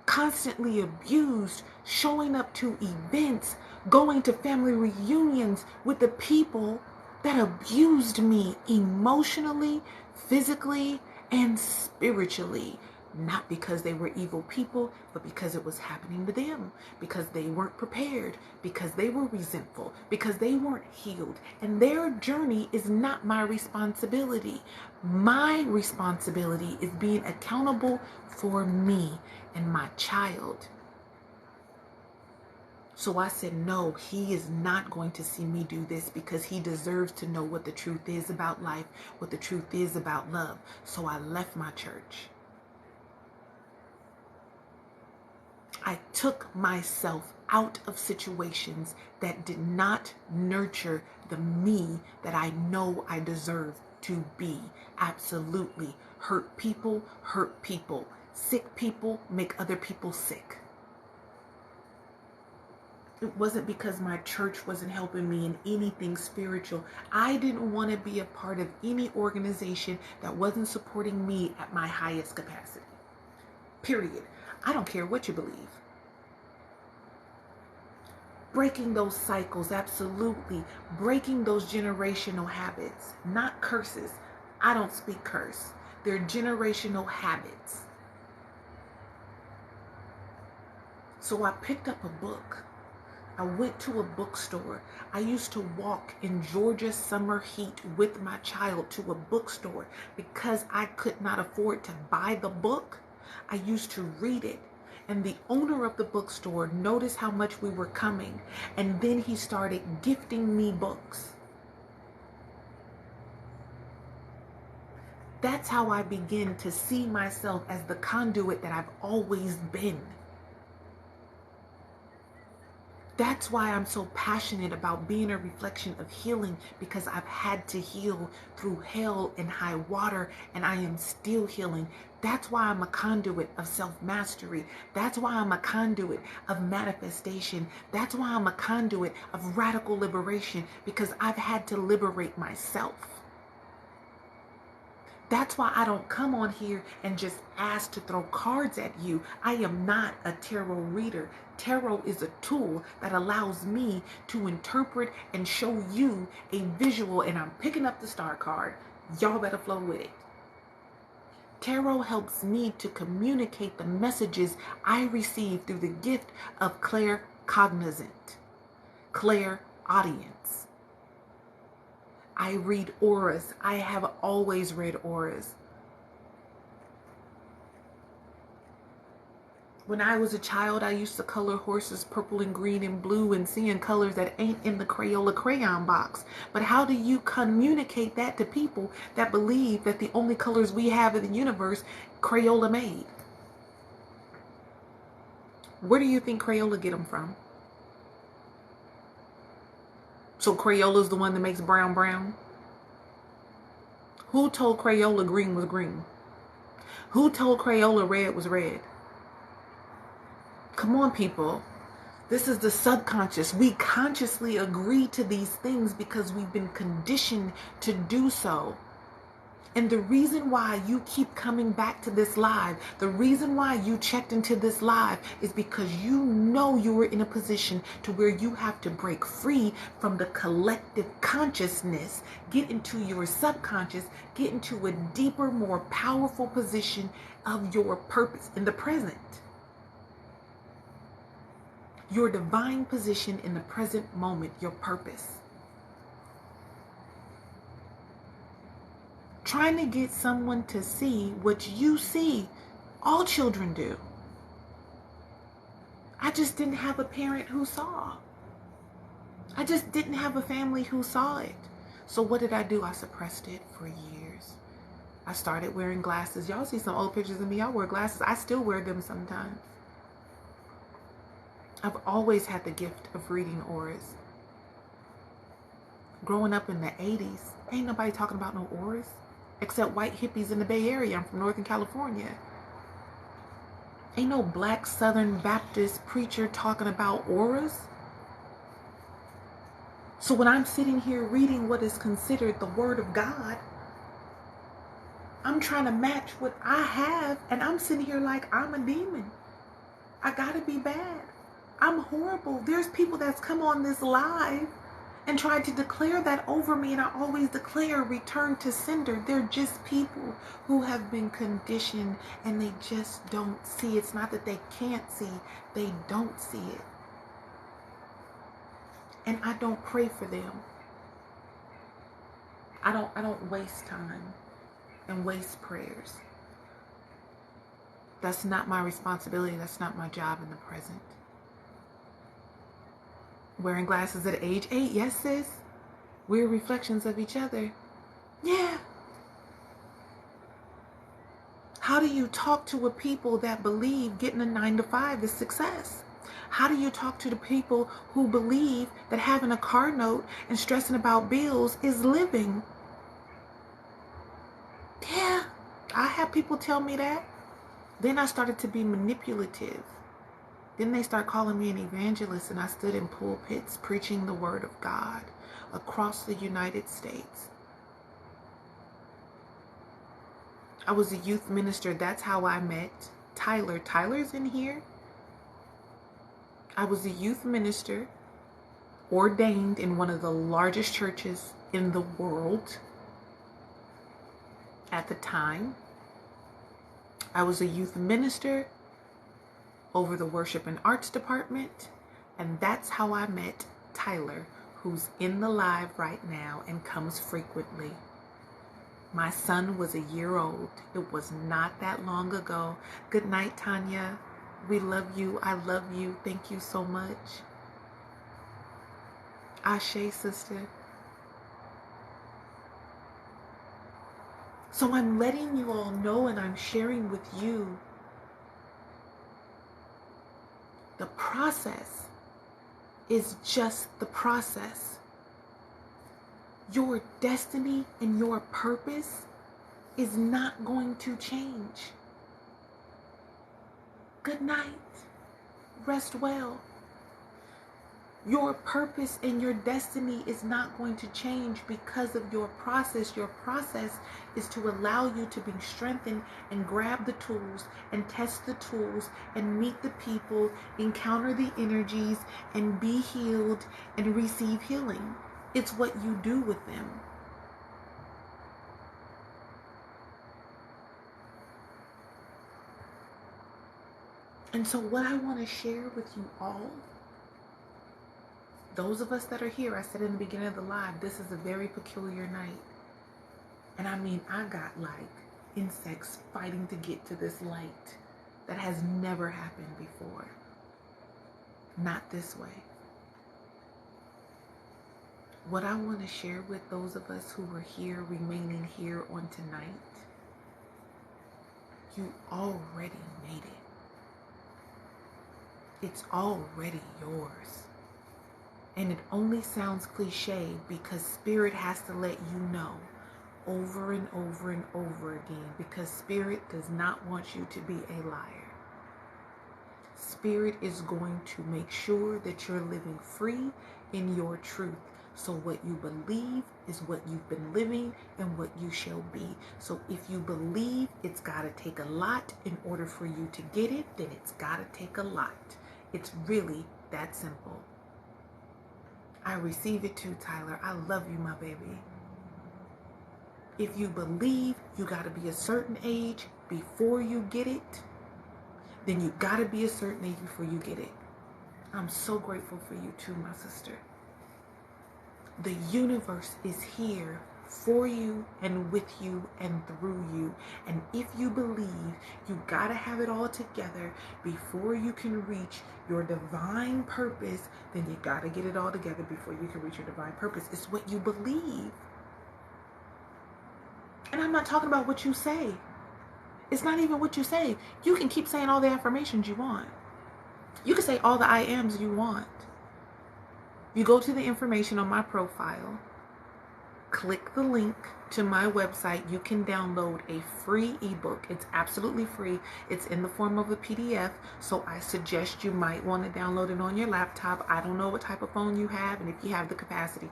constantly abused, showing up to events, going to family reunions with the people that abused me emotionally, physically, and spiritually. Not because they were evil people, but because it was happening to them, because they weren't prepared, because they were resentful, because they weren't healed. And their journey is not my responsibility. My responsibility is being accountable for me and my child. So I said, no, he is not going to see me do this because he deserves to know what the truth is about life, what the truth is about love. So I left my church. I took myself out of situations that did not nurture the me that I know I deserve to be. Absolutely. Hurt people. Sick people make other people sick. It wasn't because my church wasn't helping me in anything spiritual. I didn't want to be a part of any organization that wasn't supporting me at my highest capacity. Period. I don't care what you believe. Breaking those cycles, absolutely. Breaking those generational habits, not curses. I don't speak curse. They're generational habits. So I picked up a book. I went to a bookstore. I used to walk in Georgia summer heat with my child to a bookstore because I could not afford to buy the book. I used to read it. And the owner of the bookstore noticed how much we were coming. And then he started gifting me books. That's how I began to see myself as the conduit that I've always been. That's why I'm so passionate about being a reflection of healing, because I've had to heal through hell and high water, and I am still healing. That's why I'm a conduit of self-mastery. That's why I'm a conduit of manifestation. That's why I'm a conduit of radical liberation, because I've had to liberate myself. That's why I don't come on here and just ask to throw cards at you. I am not a tarot reader. Tarot is a tool that allows me to interpret and show you a visual, and I'm picking up the star card. Y'all better flow with it. Tarot helps me to communicate the messages I receive through the gift of claircognizant, clairaudience. I read auras. I have always read auras. When I was a child, I used to color horses purple and green and blue and seeing colors that ain't in the Crayola crayon box. But how do you communicate that to people that believe that the only colors we have in the universe, Crayola made? Where do you think Crayola get them from? So Crayola's the one that makes brown brown? Who told Crayola green was green? Who told Crayola red was red? Come on, people. This is the subconscious. We consciously agree to these things because we've been conditioned to do so. And the reason why you keep coming back to this live, the reason why you checked into this live is because you know you were in a position to where you have to break free from the collective consciousness, get into your subconscious, get into a deeper, more powerful position of your purpose in the present. Your divine position in the present moment, your purpose. Trying to get someone to see what you see, all children do. I just didn't have a parent who saw. I just didn't have a family who saw it. So what did I do? I suppressed it for years. I started wearing glasses. Y'all see some old pictures of me. I wear glasses. I still wear them sometimes. I've always had the gift of reading auras. Growing up in the 80s, ain't nobody talking about no auras except white hippies in the Bay Area. I'm from Northern California. Ain't no black Southern Baptist preacher talking about auras. So when I'm sitting here reading what is considered the Word of God, I'm trying to match what I have, and I'm sitting here like I'm a demon. I gotta be bad. I'm horrible. There's people that's come on this live and tried to declare that over me, and I always declare return to sender. They're just people who have been conditioned and they just don't see. It's not that they can't see, they don't see it. And I don't pray for them. I don't waste time and waste prayers. That's not my responsibility. That's not my job in the present. Wearing glasses at age 8, yes sis. We're reflections of each other. Yeah. How do you talk to a people that believe getting a 9 to 5 is success? How do you talk to the people who believe that having a car note and stressing about bills is living? Yeah, I have people tell me that. Then I started to be manipulative. Then they start calling me an evangelist, and I stood in pulpits preaching the word of God across the United States. I was a youth minister. That's how I met Tyler. Tyler's in here. I was a youth minister, ordained in one of the largest churches in the world at the time. I was a youth minister over the worship and arts department, and that's how I met Tyler, who's in the live right now and comes frequently. My son was a year old. It was not that long ago. Good night, Tanya. We love you. I love you. Thank you so much. Ashe, sister. So I'm letting you all know, and I'm sharing with you the process is just the process. Your destiny and your purpose is not going to change. Good night. Rest well. Your purpose and your destiny is not going to change because of your process. Your process is to allow you to be strengthened and grab the tools and test the tools and meet the people, encounter the energies, and be healed and receive healing. It's what you do with them. And so what I want to share with you all, those of us that are here, I said in the beginning of the live, this is a very peculiar night. And I mean, I got like insects fighting to get to this light that has never happened before. Not this way. What I want to share with those of us who were here, remaining here on tonight, you already made it. It's already yours. And it only sounds cliche because Spirit has to let you know over and over and over again, because Spirit does not want you to be a liar. Spirit is going to make sure that you're living free in your truth. So what you believe is what you've been living and what you shall be. So if you believe it's got to take a lot in order for you to get it, then it's got to take a lot. It's really that simple. I receive it too, Tyler. I love you, my baby. If you believe you got to be a certain age before you get it, then you got to be a certain age before you get it. I'm so grateful for you too, my sister. The universe is here for you and with you and through you. And if you believe you got to have it all together before you can reach your divine purpose, then you got to get it all together before you can reach your divine purpose. It's what you believe. And I'm not talking about what you say. It's not even what you say. You can keep saying all the affirmations you want. You can say all the I ams you want. You go to the information on my profile, click the link to my website. You can download a free ebook. It's absolutely free. It's in the form of a PDF. So I suggest you might want to download it on your laptop. I don't know what type of phone you have and if you have the capacity.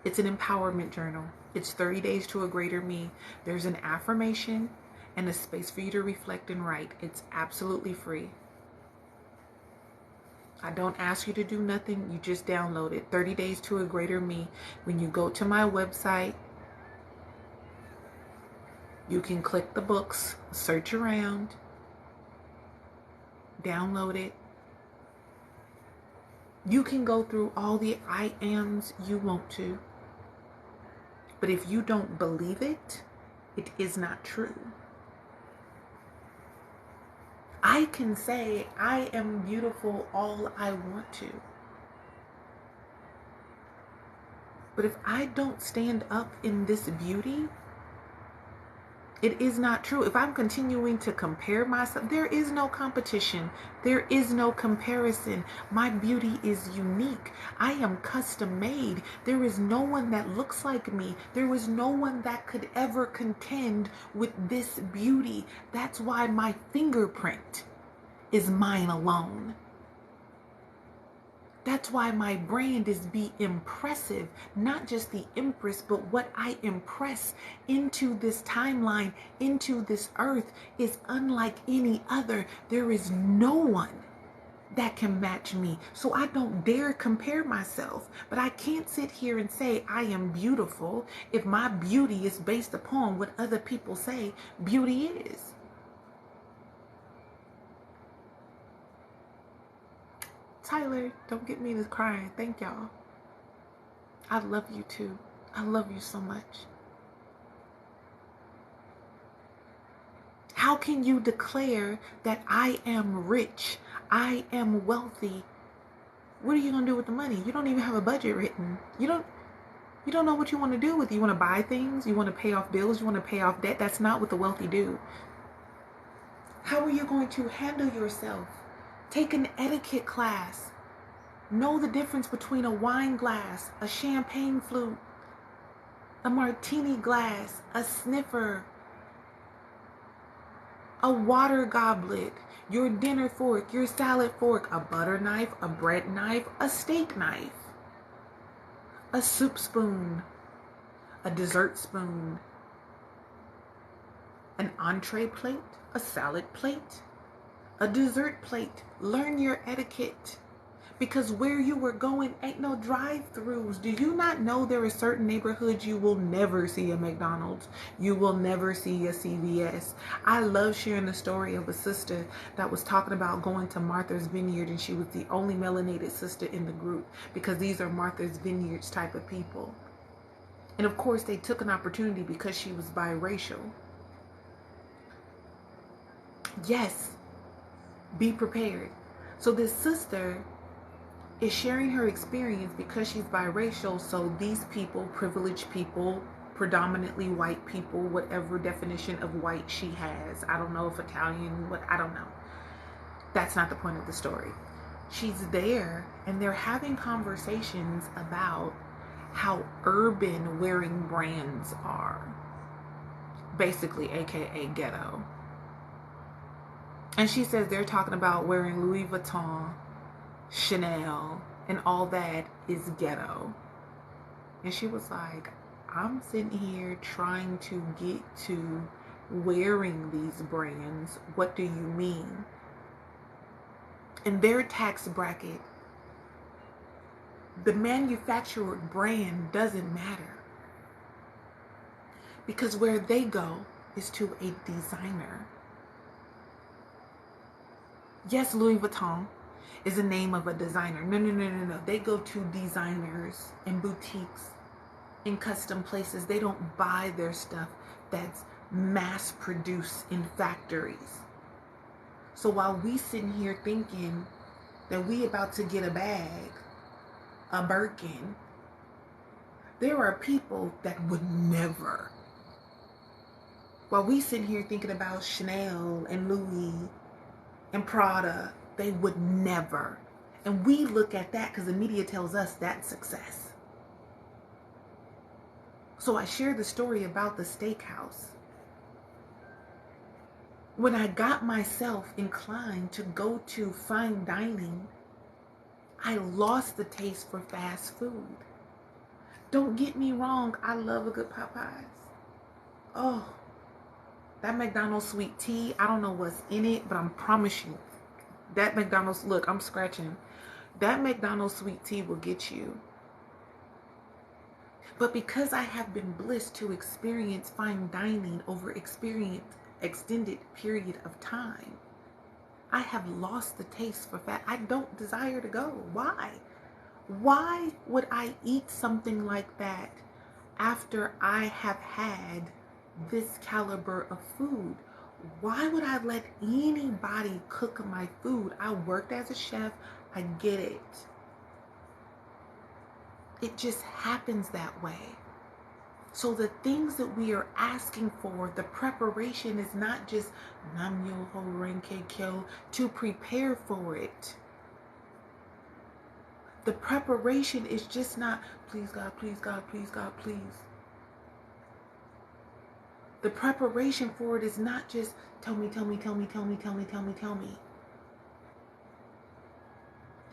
It's an empowerment journal. It's 30 days to a greater me. There's an affirmation and a space for you to reflect and write. It's absolutely free. I don't ask you to do nothing. You just download it. 30 days to a greater me. When you go to my website, you can click the books, search around, download it. You can go through all the I ams you want to. But if you don't believe it, it is not true. I can say I am beautiful all I want to. But if I don't stand up in this beauty, it is not true. If I'm continuing to compare myself, there is no competition. There is no comparison. My beauty is unique. I am custom made. There is no one that looks like me. There is no one that could ever contend with this beauty. That's why my fingerprint is mine alone. That's why my brand is be impressive, not just the empress, but what I impress into this timeline, into this earth is unlike any other. There is no one that can match me. So I don't dare compare myself, but I can't sit here and say I am beautiful if my beauty is based upon what other people say beauty is. Tyler, don't get me to crying. Thank y'all. I love you too. I love you so much. How can you declare that I am rich, I am wealthy? What are you going to do with the money? You don't even have a budget written. You don't know what you want to do with it. You want to buy things? You want to pay off bills? You want to pay off debt? That's not what the wealthy do. How are you going to handle yourself? Take an etiquette class. Know the difference between a wine glass, a champagne flute, a martini glass, a sniffer, a water goblet, your dinner fork, your salad fork, a butter knife, a bread knife, a steak knife, a soup spoon, a dessert spoon, an entree plate, a salad plate, a dessert plate. Learn your etiquette. Because where you were going ain't no drive-throughs. Do you not know there are certain neighborhoods you will never see a McDonald's? You will never see a CVS. I love sharing the story of a sister that was talking about going to Martha's Vineyard, and she was the only melanated sister in the group, because these are Martha's Vineyards type of people. And of course they took an opportunity because she was biracial. Yes, be prepared. So this sister is sharing her experience because she's biracial. So these people, privileged people, predominantly white people, whatever definition of white she has, I don't know if Italian, what, I don't know. That's not the point of the story. She's there and they're having conversations about how urban wearing brands are, basically AKA ghetto. And she says they're talking about wearing Louis Vuitton, Chanel, and all that is ghetto. And she was like, I'm sitting here trying to get to wearing these brands. What do you mean? In their tax bracket, the manufacturer brand doesn't matter, because where they go is to a designer. Yes, Louis Vuitton is the name of a designer. No. They go to designers and boutiques in custom places. They don't buy their stuff that's mass produced in factories. So while we sitting here thinking that we about to get a bag, a Birkin, there are people that would never. While we sitting here thinking about Chanel and Louis and Prada, they would never. And we look at that because the media tells us that's success. So I share the story about the steakhouse. When I got myself inclined to go to fine dining, I lost the taste for fast food. Don't get me wrong, I love a good Popeyes. Oh, that McDonald's sweet tea, I don't know what's in it, but I promise you, that McDonald's, look, I'm scratching. That McDonald's sweet tea will get you. But because I have been blessed to experience fine dining over extended period of time, I have lost the taste for fat. I don't desire to go. Why? Why would I eat something like that after I have had this caliber of food? Why would I let anybody cook my food? I worked as a chef. I get it. It just happens that way. So the things that we are asking for, the preparation is not just Nam Myoho Renge Kyo to prepare for it. The preparation is just not, please God, please God, please God, please. The preparation for it is not just tell me.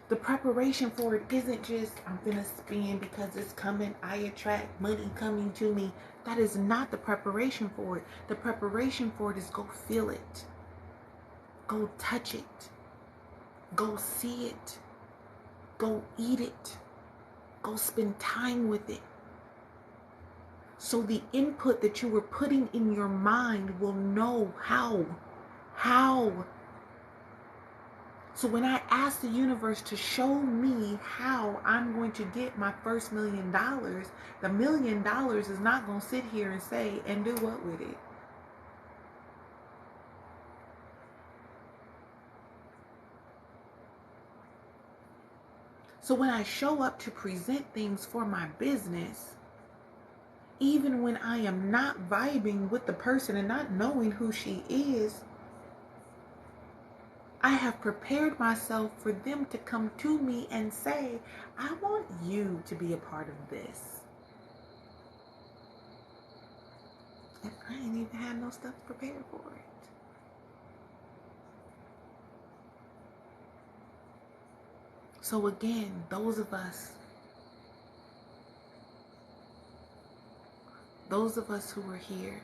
The preparation for it isn't just I'm gonna spend because it's coming, I attract money coming to me. That is not the preparation for it. The preparation for it is go feel it. Go touch it. Go see it. Go eat it. Go spend time with it. So the input that you were putting in your mind will know how. So when I ask the universe to show me how I'm going to get my first $1 million, the $1 million is not going to sit here and say, and do what with it? So when I show up to present things for my business, even when I am not vibing with the person and not knowing who she is, I have prepared myself for them to come to me and say, I want you to be a part of this. And I ain't even had no stuff prepared for it. So again, those of us who are here,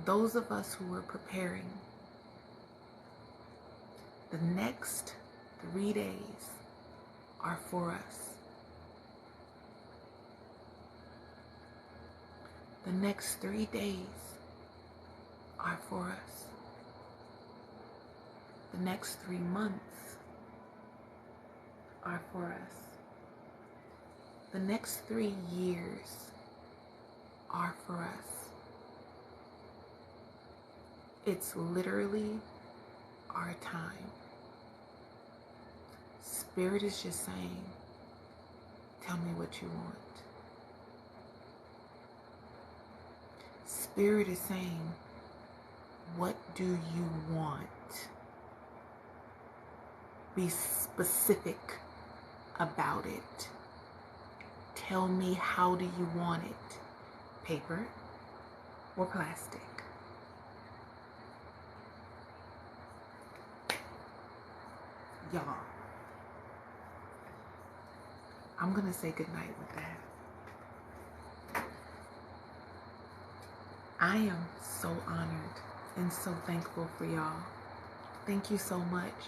those of us who are preparing, the next 3 days are for us. The next 3 days are for us. The next 3 months are for us. The next 3 years are for us. It's literally our time. Spirit is just saying, tell me what you want. Spirit is saying, what do you want? Be specific about it. Tell me, how do you want it? Paper or plastic? Y'all, I'm gonna say goodnight with that. I am so honored and so thankful for y'all. Thank you so much.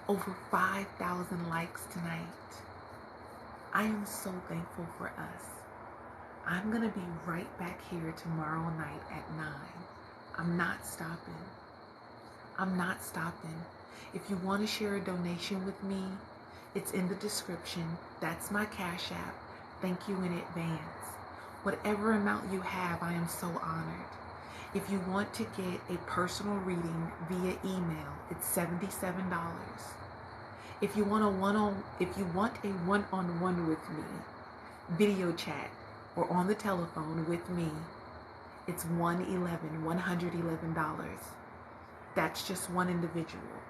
Over 5,000 likes tonight. I am so thankful for us. I'm gonna be right back here tomorrow night at 9. I'm not stopping. I'm not stopping. If you want to share a donation with me, it's in the description. That's my Cash App. Thank you in advance. Whatever amount you have, I am so honored. If you want to get a personal reading via email, it's $77. If you want a one-on-one with me, video chat, or on the telephone with me, it's $111. That's just one individual.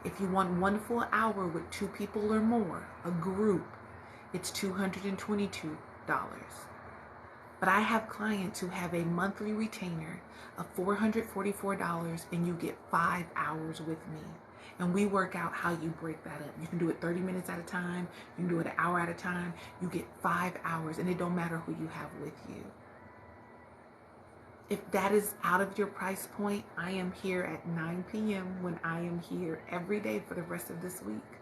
If you want 1 full hour with 2 people or more, a group, it's $222. But I have clients who have a monthly retainer of $444, and you get 5 hours with me. And we work out how you break that up. You can do it 30 minutes at a time. You can do it an hour at a time. You get 5 hours, and it don't matter who you have with you. If that is out of your price point, I am here at 9 p.m. when I am here every day for the rest of this week.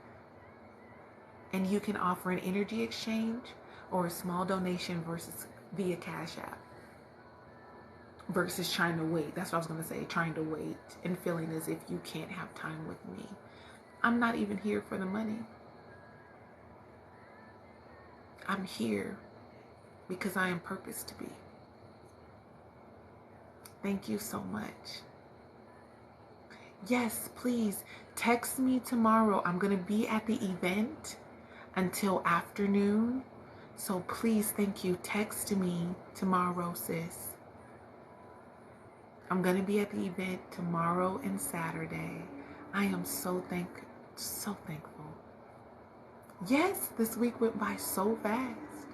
And you can offer an energy exchange or a small donation versus via Cash App versus trying to wait. That's what I was going to say, trying to wait and feeling as if you can't have time with me. I'm not even here for the money. I'm here because I am purposed to be. Thank you so much. Yes, please text me tomorrow. I'm going to be at the event until afternoon. So please, thank you. Text me tomorrow, sis. I'm going to be at the event tomorrow and Saturday. I am so thankful. Yes, this week went by so fast.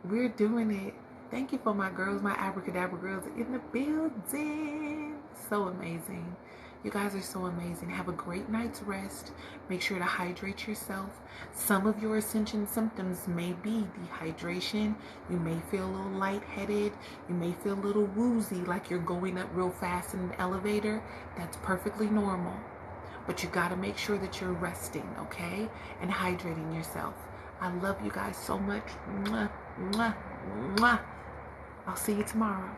We're doing it. Thank you for my girls, my Abracadabra girls in the building. So amazing. You guys are so amazing. Have a great night's rest. Make sure to hydrate yourself. Some of your ascension symptoms may be dehydration. You may feel a little lightheaded. You may feel a little woozy, like you're going up real fast in an elevator. That's perfectly normal. But you got to make sure that you're resting, okay? And hydrating yourself. I love you guys so much. Mwah, mwah, mwah. I'll see you tomorrow.